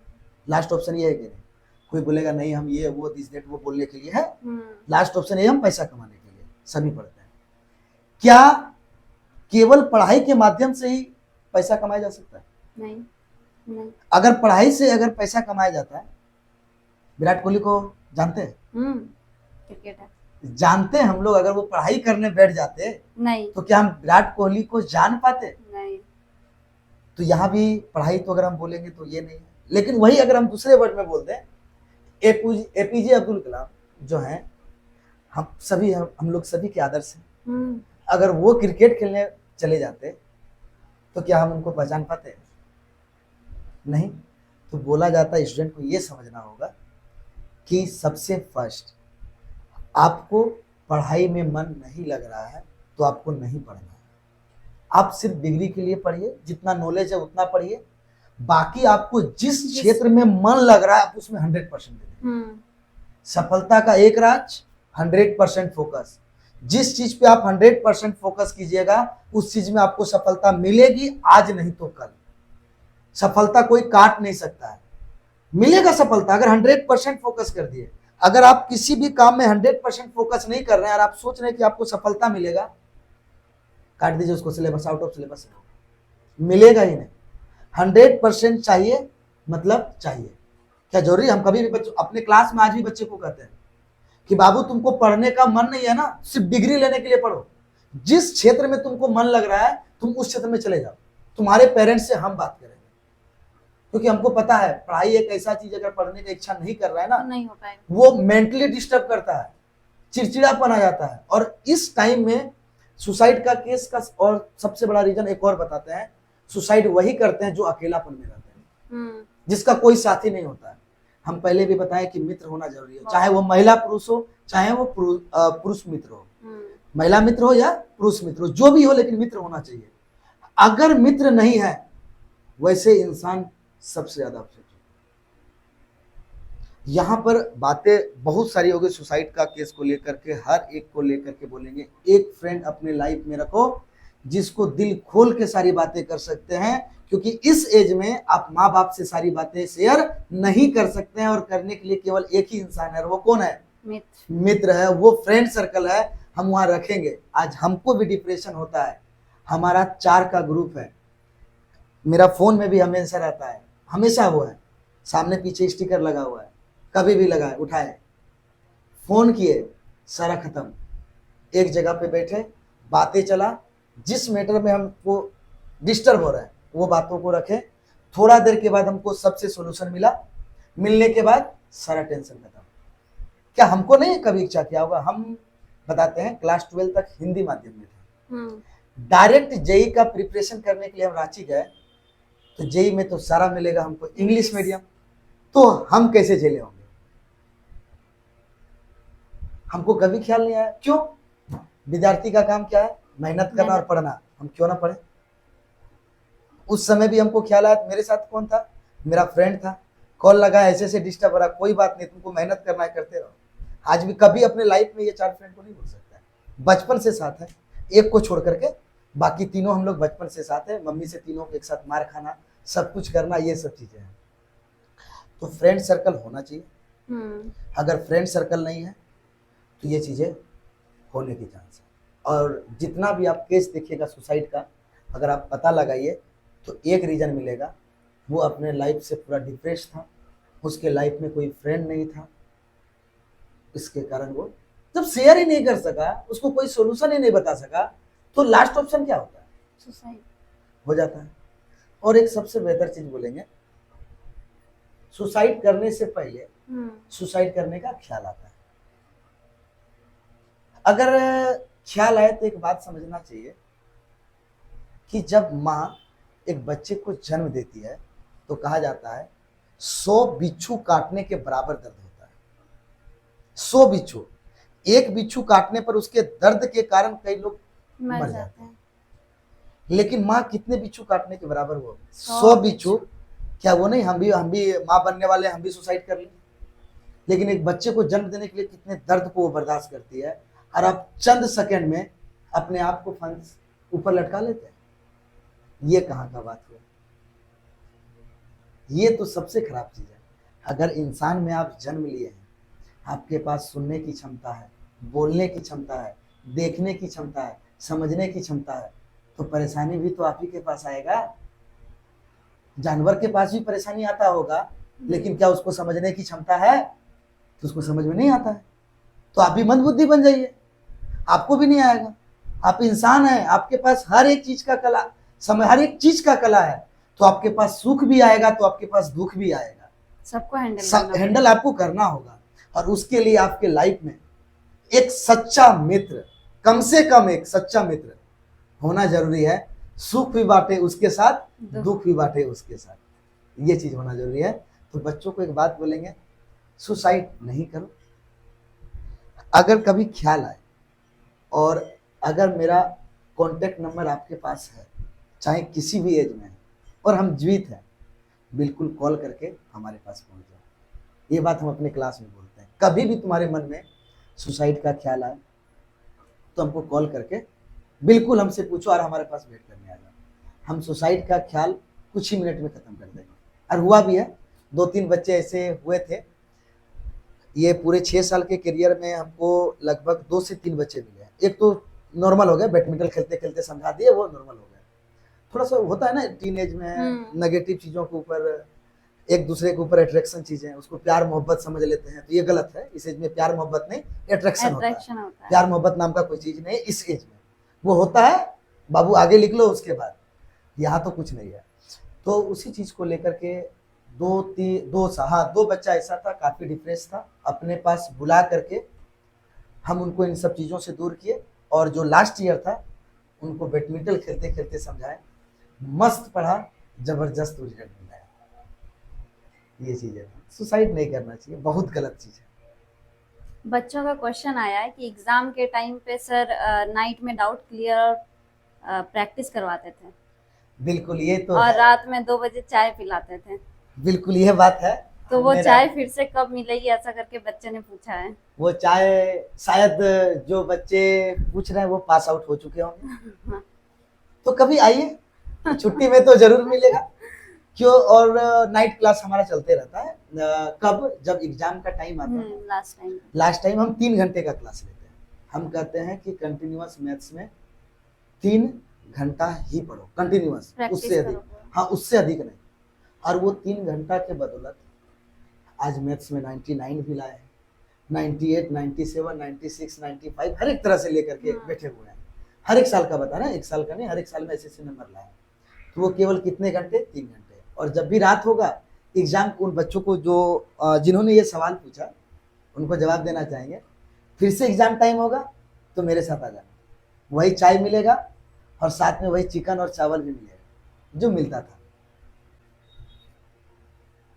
लास्ट ऑप्शन ये है कि नहीं? कोई बोलेगा नहीं हम ये वो दिस दैट वो बोलने के लिए है। लास्ट ऑप्शन ये हम पैसा कमाने के लिए सभी पढ़ते हैं। क्या केवल पढ़ाई के माध्यम से ही पैसा कमाया जा सकता है? नहीं। अगर पढ़ाई से अगर पैसा कमाया जाता है, विराट कोहली को जानते हैं? क्रिकेटर जानते हैं हम लोग। अगर वो पढ़ाई करने बैठ जाते नहीं, तो क्या हम विराट कोहली को जान पाते? नहीं। तो यहाँ भी पढ़ाई तो अगर हम बोलेंगे तो ये नहीं है। लेकिन वही अगर हम दूसरे वर्ड में बोल दें, एपीजे अब्दुल कलाम जो हैं, हम लोग सभी के आदर्श हैं। अगर वो क्रिकेट खेलने चले जाते तो क्या हम उनको पहचान पाते? नहीं। तो बोला जाता है स्टूडेंट को ये समझना होगा कि सबसे फर्स्ट आपको पढ़ाई में मन नहीं लग रहा है तो आपको नहीं पढ़ना है। आप सिर्फ डिग्री के लिए पढ़िए, जितना नॉलेज है उतना पढ़िए, बाकी आपको जिस क्षेत्र में मन लग रहा है आप उसमें 100% दें। सफलता का एक राज 100% फोकस। जिस चीज पे आप 100% फोकस कीजिएगा उस चीज में आपको सफलता मिलेगी, आज नहीं तो कल। सफलता कोई काट नहीं सकता है, मिलेगा सफलता अगर 100% फोकस कर दिए। अगर आप किसी भी काम में 100% फोकस नहीं कर रहे हैं और आप सोच रहे हैं कि आपको सफलता मिलेगा, काट दीजिए उसको, सिलेबस आउट ऑफ सिलेबस मिलेगा ही नहीं। 100% चाहिए, मतलब चाहिए। क्या जरूरी? हम कभी भी बच्चों अपने क्लास में आज भी बच्चे को कहते हैं कि बाबू तुमको पढ़ने का मन नहीं है ना, सिर्फ डिग्री लेने के लिए पढ़ो। जिस क्षेत्र में तुमको मन लग रहा है तुम उस क्षेत्र में चले जाओ। तुम्हारे पेरेंट्स से हम बात करेंगे, क्योंकि हमको पता है पढ़ाई एक ऐसा चीज अगर पढ़ने की इच्छा नहीं कर रहा है ना, नहीं हो पाएगा। वो मेंटली डिस्टर्ब करता है, चिड़चिड़ापन आ जाता है। और इस टाइम में सुसाइड का केस का और सबसे बड़ा रीजन एक और बताते हैं, सुसाइड वही करते हैं जो अकेलापन में रहते हैं, जिसका कोई साथी नहीं होता है। हम पहले भी बताए कि मित्र होना जरूरी है, चाहे वो महिला पुरुष हो, चाहे वो पुरुष मित्र हो, महिला मित्र हो या पुरुष मित्र हो, जो भी हो, लेकिन मित्र होना चाहिए। अगर मित्र नहीं है, वैसे इंसान सबसे ज्यादा अपसेट होगा। यहाँ पर बातें बहुत सारी हो गई, सुसाइड का केस को लेकर के, हर एक को लेकर के बोलेंगे। एक फ्रेंड अपने लाइफ में रखो जिसको दिल खोल के सारी बातें कर सकते हैं, क्योंकि इस एज में आप माँ बाप से सारी बातें शेयर नहीं कर सकते हैं, और करने के लिए केवल एक ही इंसान है, और वो कौन है? मित्र है, वो फ्रेंड सर्कल है, हम वहां रखेंगे। आज हमको भी डिप्रेशन होता है, हमारा 4 का ग्रुप है, मेरा फोन में भी हमेशा रहता है, हमेशा वो है, सामने पीछे स्टिकर लगा हुआ है, कभी भी लगाए उठाए, फोन किए, सारा खत्म, एक जगह पे बैठे, बातें चला, जिस मैटर में हमको डिस्टर्ब हो रहा है वो बातों को रखे, थोड़ा देर के बाद हमको सबसे सोल्यूशन मिला, मिलने के बाद सारा टेंशन खत्म। क्या हमको नहीं कभी इच्छा किया होगा? हम बताते हैं, क्लास 12 तक हिंदी माध्यम में थे, डायरेक्ट जेई का प्रिपरेशन करने के लिए हम रांची गए, तो जेई में तो सारा मिलेगा हमको इंग्लिश मीडियम, तो हम कैसे झेले होंगे? हमको कभी ख्याल नहीं आया। क्यों? विद्यार्थी का काम क्या है? मेहनत करना और पढ़ना, हम क्यों ना पढ़े? उस समय भी हमको ख्याल आया, मेरे साथ कौन था? मेरा फ्रेंड था, कॉल लगा, ऐसे ऐसे डिस्टर्ब हो रहा, कोई बात नहीं, तुमको मेहनत करना है, करते रहो। आज भी कभी अपने लाइफ में ये 4 फ्रेंड को नहीं भूल सकता है, बचपन से साथ है, एक को छोड़ करके बाकी तीनों हम लोग बचपन से साथ है, मम्मी से तीनों को एक साथ मार खाना, सब कुछ करना, ये सब चीजें हैं। तो फ्रेंड सर्कल होना चाहिए। अगर फ्रेंड सर्कल नहीं है तो ये चीजें होने की चांस है। और जितना भी आप केस देखिएगा सुसाइड का, अगर आप पता लगाइए तो एक रीजन मिलेगा, वो अपने लाइफ से पूरा डिप्रेस था, उसके लाइफ में कोई फ्रेंड नहीं था, इसके कारण वो जब शेयर ही नहीं कर सका, उसको कोई सोल्यूशन ही नहीं बता सका, तो लास्ट ऑप्शन क्या होता है? सुसाइड हो जाता है। और एक सबसे बेहतर चीज बोलेंगे, सुसाइड करने से पहले सुसाइड करने का ख्याल आता है। अगर ख्याल आए तो एक बात समझना चाहिए कि जब माँ एक बच्चे को जन्म देती है तो कहा जाता है 100 बिच्छू काटने के बराबर दर्द होता है। 100 बिच्छू, एक बिच्छू काटने पर उसके दर्द के कारण कई लोग मर जाते हैं, लेकिन माँ कितने बिच्छू काटने के बराबर? वो 100 बिच्छू। क्या वो नहीं, हम भी माँ बनने वाले, हम भी सुसाइड कर लें, लेकिन एक बच्चे को जन्म देने के लिए कितने दर्द को वो बर्दाश्त करती है, और आप चंद सेकंड में अपने आप को फंस ऊपर लटका लेते हैं। ये कहाँ का बात हुआ? ये तो सबसे खराब चीज है। अगर इंसान में आप जन्म लिए हैं, आपके पास सुनने की क्षमता है, बोलने की क्षमता है, देखने की क्षमता है, समझने की क्षमता है, तो परेशानी भी तो आप ही के पास आएगा। जानवर के पास भी परेशानी आता होगा, लेकिन क्या उसको समझने की क्षमता है? तो उसको समझ में नहीं आता है, तो आप भी मंदबुद्धि बन जाइए, आपको भी नहीं आएगा। आप इंसान हैं, आपके पास हर एक चीज का कला, हर एक चीज का कला है, तो आपके पास सुख भी आएगा, तो आपके पास दुख भी आएगा, सबको हैंडल आपको करना होगा। और उसके लिए आपके लाइफ में एक सच्चा मित्र, कम से कम एक सच्चा मित्र होना जरूरी है। सुख भी बांटे उसके साथ, दुख भी बांटे उसके साथ, ये चीज होना जरूरी है। तो बच्चों को एक बात बोलेंगे, सुसाइड नहीं करो। अगर कभी ख्याल आए, और अगर मेरा कॉन्टेक्ट नंबर आपके पास है, चाहे किसी भी एज में है, और हम जीवित हैं, बिल्कुल कॉल करके हमारे पास पहुंच जाओ। ये बात हम अपने क्लास में बोलते हैं। कभी भी तुम्हारे मन में सुसाइड का ख्याल आए तो हमको कॉल करके बिल्कुल हमसे पूछो, और हमारे पास वेट करने आ जाओ। हम सुसाइड का ख्याल कुछ ही मिनट में खत्म कर देंगे। और हुआ भी है, 2-3 बच्चे ऐसे हुए थे। ये पूरे 6 साल के करियर में हमको लगभग 2 से 3 बच्चे मिले। एक तो नॉर्मल हो गया, बैडमिंटन खेलते खेलते समझा दिए, वो नॉर्मल हो गया। थोड़ा सा होता है ना टीनेज में, नेगेटिव चीजों के ऊपर, एक दूसरे के ऊपर अट्रैक्शन चीजें, उसको प्यार मोहब्बत समझ लेते हैं, तो ये गलत है। इस एज में प्यार मोहब्बत नहीं, अट्रैक्शन होता है। प्यार मोहब्बत नाम का कोई चीज नहीं इस एज में, वो होता है बाबू आगे लिख लो उसके बाद, यहाँ तो कुछ नहीं है। तो उसी चीज को लेकर के 2 बच्चा ऐसा था, काफी डिप्रेस था, अपने पास बुला करके हम उनको इन सब चीजों से दूर किए। और जो लास्ट ईयर था, उनको बैडमिंटन खेलते खेलते समझाए, मस्त पढ़ा, जबरदस्त रिजल्ट मिला। ये चीजें सुसाइड नहीं करना चाहिए, बहुत गलत चीज है। बच्चों का क्वेश्चन आया है कि एग्जाम के टाइम पे सर नाइट में डाउट क्लियर प्रैक्टिस करवाते थे बिल्कुल ये तो और है, रात में 2 बजे चाय पिलाते थे, बिल्कुल ये बात है। तो वो मेरा चाय फिर से कब मिलेगी ऐसा करके बच्चे ने पूछा है। वो चाहे शायद जो बच्चे पूछ रहे हैं वो पास आउट हो चुके होंगे, तो कभी आइए, छुट्टी में तो जरूर मिलेगा। क्यों, और नाइट क्लास हमारा चलते रहता है। कब, जब एग्जाम का टाइम आता है, लास्ट टाइम लास्ट टाइम हम 3 घंटे का क्लास लेते हैं। हम कहते हैं कि कंटिन्यूअस मैथ्स में 3 घंटा ही पढ़ो, कंटिन्यूअस, प्रैक्टिस उससे अधिक, करो। हाँ उससे अधिक नहीं। और वो 3 घंटा के बदौलत आज मैथ्स में 99 भी लाए हैं, 98, 97, 96, 95, हर एक तरह से लेकर के बैठे हुए हैं। हर एक साल का बता रहे हैं, एक साल का नहीं, हर एक साल में ऐसे नंबर लाए। तो वो केवल कितने घंटे, 3 घंटे। और जब भी रात होगा एग्जाम, उन बच्चों को जो जिन्होंने ये सवाल पूछा उनको जवाब देना चाहेंगे, फिर से एग्जाम टाइम होगा तो मेरे साथ आ जाना, वही चाय मिलेगा और साथ में वही चिकन और चावल भी मिलेगा जो मिलता था।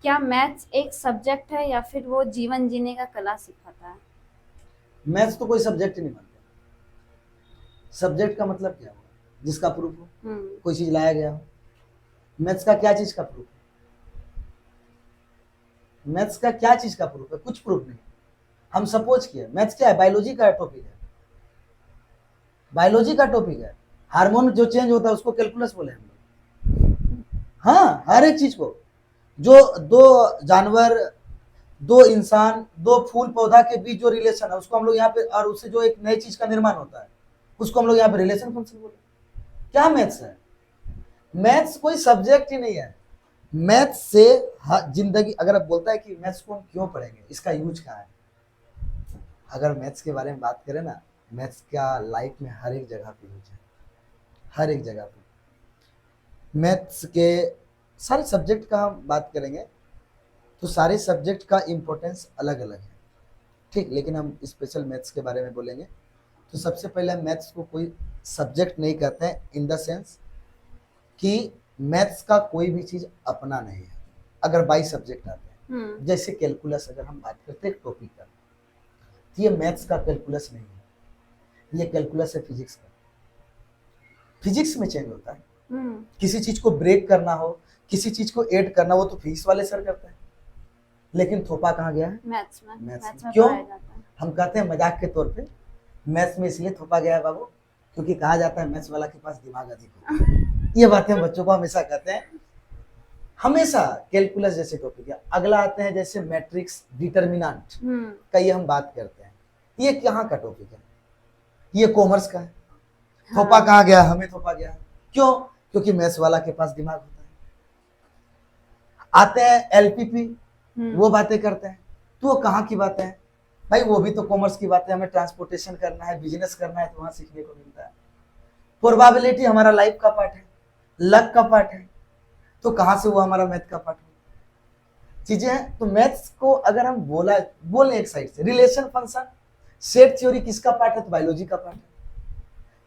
क्या मैथ्स एक सब्जेक्ट है या फिर वो जीवन जीने का कला सिखाता है? मैथ्स तो कोई सब्जेक्ट ही नहीं मानते। सब्जेक्ट का मतलब क्या हुआ, जिसका प्रूफ हो, कोई चीज लाया गया हो। मैथ्स का क्या चीज का प्रूफ है, मैथ्स का क्या चीज का प्रूफ है, कुछ प्रूफ नहीं। हम सपोज किए, मैथ्स क्या है, बायोलॉजी का टॉपिक है, बायोलॉजी का टॉपिक है। हार्मोन जो चेंज होता है उसको कैलकुलस बोले हम लोग। हाँ, हर एक चीज को, जो दो जानवर, दो इंसान, दो फूल पौधा के बीच जो रिलेशन है उसको हम लोग यहाँ पे, और उससे जो एक नई चीज का निर्माण होता है उसको हम लोग यहाँ पे रिलेशन फंक्शन बोले। क्या मैथ्स है, मैथ्स कोई सब्जेक्ट ही नहीं है। मैथ्स से जिंदगी, अगर आप बोलता है कि मैथ्स को हम क्यों पढ़ेंगे, इसका यूज क्या है, अगर मैथ्स के बारे में बात करें ना, मैथ्स का लाइफ में हर एक जगह पे यूज है, हर एक जगह पे। मैथ्स के सारे सब्जेक्ट का हम बात करेंगे तो सारे सब्जेक्ट का इम्पोर्टेंस अलग अलग है, ठीक। लेकिन हम स्पेशल मैथ्स के बारे में बोलेंगे तो सबसे पहले मैथ्स को कोई सब्जेक्ट नहीं कहते हैं, इन द सेंस कि मैथ्स का कोई भी चीज अपना नहीं है। अगर 22 सब्जेक्ट आते हैं, जैसे कैलकुलस अगर हम बात करते हैं टॉपिक का, तो ये मैथ्स का कैलकुलस नहीं है, ये कैलकुलस है फिजिक्स का। फिजिक्स में चेंज होता है, किसी चीज को ब्रेक करना हो, किसी चीज को ऐड करना हो तो फिजिक्स वाले सर करते हैं। लेकिन थोपा कहाँ गया है, मैथ्स में क्यों, पढ़ाया जाता है। हम कहते हैं मजाक के तौर पे, मैथ्स में इसलिए थोपा गया है बाबू क्योंकि कहा जाता है मैथ्स वाला के पास दिमाग अधिक होता है। ये बातें हम बच्चों को हमेशा कहते हैं, हमेशा। कैलकुलस जैसे टॉपिक है। अगला आते हैं जैसे मैट्रिक्स, डिटर्मिनेंट का ये हम बात करते हैं, ये कहाँ का टॉपिक है, ये कॉमर्स का है। थोपा कहाँ गया, हमें थोपा गया, क्यों, क्योंकि मैथ्स वाला के पास दिमाग होता है। आते हैं एलपीपी, वो बातें करते हैं, तो वो कहाँ की बातें हैं भाई, वो भी तो कॉमर्स की बातें, हमें ट्रांसपोर्टेशन करना है, बिजनेस करना है, तो वहां सीखने को मिलता है। प्रोबेबिलिटी हमारा लाइफ का पार्ट है, लक का पार्ट है, तो कहां से वो हमारा मैथ का पार्ट है, चीजें हैं। तो मैथ्स को अगर हम बोले एक साइड से, रिलेशन फंक्शन, सेट थ्योरी किसका पार्ट है, तो बायोलॉजी का पार्ट है।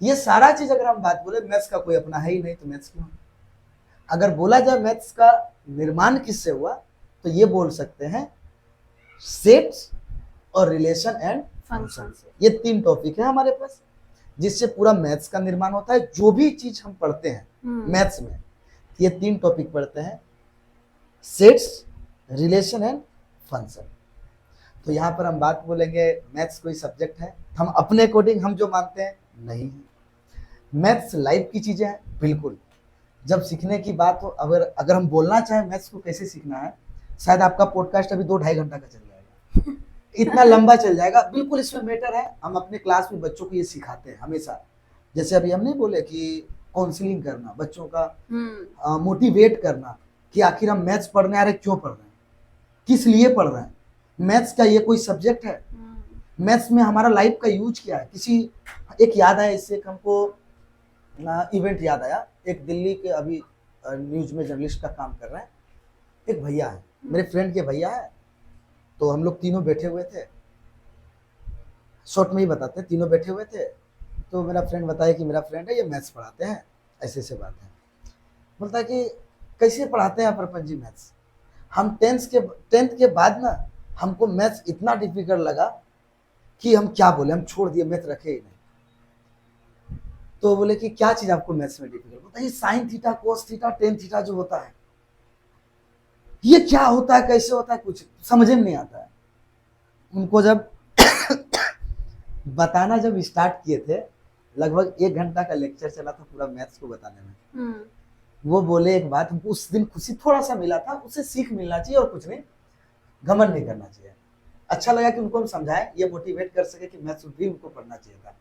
ये सारा चीज अगर हम बात बोले, मैथ्स का कोई अपना है ही नहीं, तो मैथ्स क्यों। अगर बोला जाए मैथ्स का निर्माण किससे हुआ, तो ये बोल सकते हैं सेट्स और रिलेशन एंड फंक्शन से। ये 3 टॉपिक है हमारे पास जिससे पूरा मैथ्स का निर्माण होता है। जो भी चीज हम पढ़ते हैं मैथ्स में, ये 3 टॉपिक पढ़ते हैं, सेट्स, रिलेशन एंड फंक्शन। तो यहाँ पर हम बात बोलेंगे मैथ्स कोई सब्जेक्ट है, हम अपने अकॉर्डिंग हम जो मानते हैं नहीं है। मैथ्स लाइफ की चीजें हैं, बिल्कुल। जब सीखने की बात हो, अगर हम बोलना चाहें मैथ्स को कैसे सीखना है, शायद आपका पॉडकास्ट अभी 2-2.5 घंटा का चल जाएगा, इतना लंबा चल जाएगा। बिल्कुल इसमें मैटर है, हम अपने क्लास में बच्चों को ये सिखाते हैं हमेशा। जैसे अभी हम नहीं बोले कि काउंसलिंग करना, बच्चों का मोटिवेट करना कि आखिर हम मैथ्स पढ़ने आ रहे, क्यों पढ़ रहे हैं, किस लिए पढ़ रहे हैं, मैथ्स का ये कोई सब्जेक्ट है, मैथ्स में हमारा लाइफ का यूज क्या है। किसी एक याद आया, इससे हमको इवेंट याद आया, एक दिल्ली के अभी न्यूज में जर्नलिस्ट का काम कर रहे हैं, एक भैया है, मेरे फ्रेंड के भैया है। तो हम लोग तीनों बैठे हुए थे, शॉर्ट में ही बताते हैं, तीनों बैठे हुए थे। तो मेरा फ्रेंड बताया कि मेरा फ्रेंड है, ये मैथ्स पढ़ाते हैं, ऐसे ऐसे बात है। बोलता है कि कैसे पढ़ाते हैं प्रपंच जी मैथ्स। हम टेंथ के बाद ना हमको मैथ्स इतना डिफिकल्ट लगा कि हम क्या बोले, हम छोड़ दिए, मैथ रखे ही नहीं। तो बोले कि क्या चीज आपको मैथ्स में डिफिकल्ट होता है? ये sine theta, cos theta, tan theta जो होता है, ये क्या होता है, कैसे होता है, कुछ समझ में नहीं आता है। उनको जब बताना जब स्टार्ट किए थे, लगभग 1 घंटा का लेक्चर चला था पूरा मैथ्स को बताने में। वो बोले एक बात, हमको उस दिन खुशी थोड़ा सा मिला था, उससे सीख मिलना चाहिए और कुछ नहीं, घमंड नहीं करना चाहिए। अच्छा लगा कि उनको हम समझाएं, ये मोटिवेट कर सके कि मैथ्स भी उनको पढ़ना चाहिए था।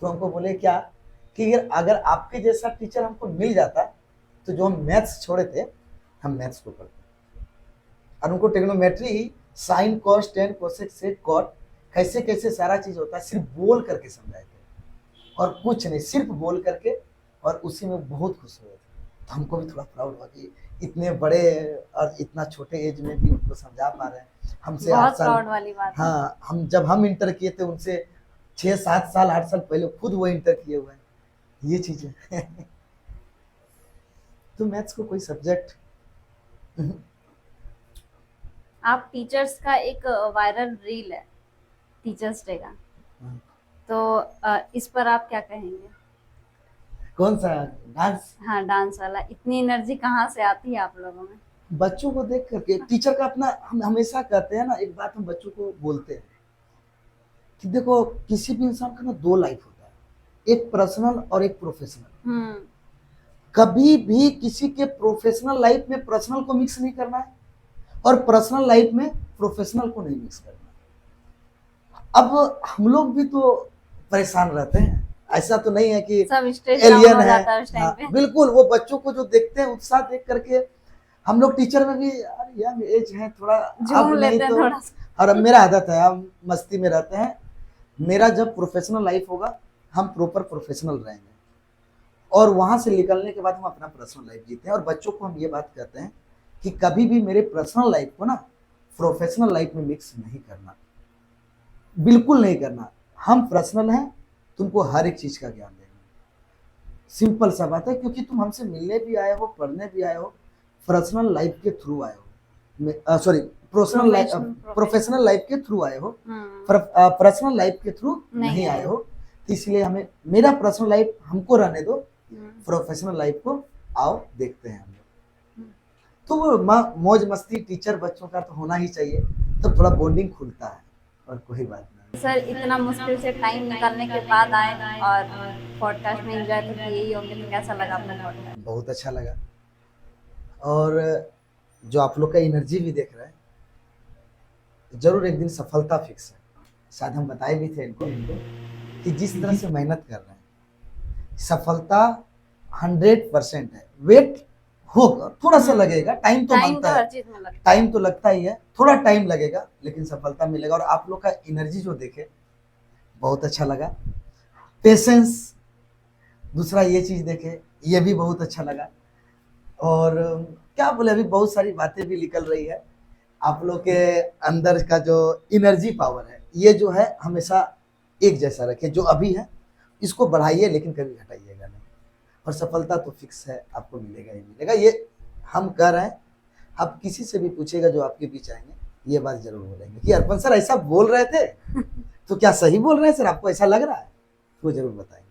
तो हमको बोले क्या कि अगर आपके जैसा टीचर हमको मिल जाता तो जो हम मैथ्स छोड़े थे हम मैथ्स को पढ़ते। और उनको ट्रिग्नोमेट्री ही sine cos tan cosec sec cot कैसे कैसे सारा चीज होता है सिर्फ बोल करके समझाए थे, और कुछ नहीं, सिर्फ बोल करके, और उसी में बहुत खुश हुए थे। तो हमको भी थोड़ा प्राउड हुआ कि इतने बड़े और इतना छोटे एज में भी उनको समझा पा रहे हैं। हमसे 8 बहुत साल, प्राउड वाली बात है। हाँ, हम इंटर किए थे उनसे 6-7 साल 8 साल पहले खुद वो इंटर किए हुए हैं, ये चीजें तो मैथ्स को कोई सब्जेक्ट। आप टीचर्स का एक वायरल रील है टीचर्स डे का, तो इस पर आप क्या कहेंगे? कौन सा डांस? हाँ, डांस वाला। इतनी एनर्जी कहाँ से आती है आप लोगों में? बच्चों को देख करके टीचर का अपना, हम हमेशा कहते हैं ना, एक बात हम बच्चों को बोलते हैं कि देखो किसी भी इंसान का ना 2 लाइफ होता है, एक पर्सनल और एक प्रोफेशनल। कभी भी किसी के प्रोफेशनल लाइफ में पर्सनल को मिक्स नहीं करना है और पर्सनल लाइफ में प्रोफेशनल को नहीं मिक्स करना है। अब हम लोग भी तो परेशान रहते हैं, ऐसा तो नहीं है कि सब स्ट्रेस एलियन हो है। जाता है उस टाइम पे। बिल्कुल, वो बच्चों को जो देखते हैं उत्साह देख करके हम लोग टीचर में भी, यार यंग एज है, थोड़ा झूम अब नहीं लेते हैं तो। थोड़ा सा। और अब मेरा आदत है, हम मस्ती में रहते हैं। मेरा जब प्रोफेशनल लाइफ होगा हम प्रॉपर प्रोफेशनल रहेंगे, और वहां से निकलने के बाद हम अपना पर्सनल लाइफ जीते हैं। और बच्चों को हम ये बात कहते हैं कि कभी भी मेरे पर्सनल लाइफ को ना प्रोफेशनल लाइफ में मिक्स नहीं करना, बिल्कुल नहीं करना। हम पर्सनल हैं, तुमको हर एक चीज का ज्ञान देंगे, सिंपल सा बात है। क्योंकि तुम हमसे मिलने भी आए हो, पढ़ने भी आए हो, पर्सनल लाइफ के थ्रू आए हो, सॉरी प्रोफेशनल लाइफ के थ्रू आए हो, पर्सनल लाइफ के थ्रू नहीं आए हो। तो इसलिए हमें, मेरा पर्सनल लाइफ हमको रहने दो, प्रोफेशनल लाइफ को आओ देखते हैं हम लोग। तो वो मौज मस्ती टीचर बच्चों का तो होना ही चाहिए, तो थोड़ा बॉन्डिंग खुलता है, और कोई बात नहीं। सर, इतना मुश्किल से टाइम निकालने के बाद आए और पॉडकास्ट में एंजॉय तो किए ही होंगे, तो कैसा लगा आपको पॉडकास्ट? बहुत अच्छा लगा, और जो आप लोग का एनर्जी भी देख रहे हैं, जरूर एक दिन सफलता फिक्स है। शायद हम बताए भी थे इनको कि जिस तरह से मेहनत कर रहे हैं, सफलता 100% है। वेट होगा, थोड़ा सा लगेगा, टाइम तो मांगता है, टाइम तो लगता ही है, थोड़ा टाइम लगेगा, लेकिन सफलता मिलेगा। और आप लोग का एनर्जी जो देखे बहुत अच्छा लगा, पेशेंस, दूसरा ये चीज देखे, ये भी बहुत अच्छा लगा। और क्या बोले, अभी बहुत सारी बातें भी निकल रही है। आप लोग के अंदर का जो एनर्जी पावर है, ये जो है हमेशा एक जैसा रखे, जो अभी है इसको बढ़ाइए, लेकिन कभी घटाइएगा नहीं। और सफलता तो फिक्स है, आपको मिलेगा ही मिलेगा, ये हम कह रहे हैं। आप किसी से भी पूछेगा जो आपके बीच आएंगे, ये बात जरूर बोलेंगे कि अर्पण सर ऐसा बोल रहे थे, तो क्या सही बोल रहे हैं सर, आपको ऐसा लग रहा है? वो जरूर बताएंगे।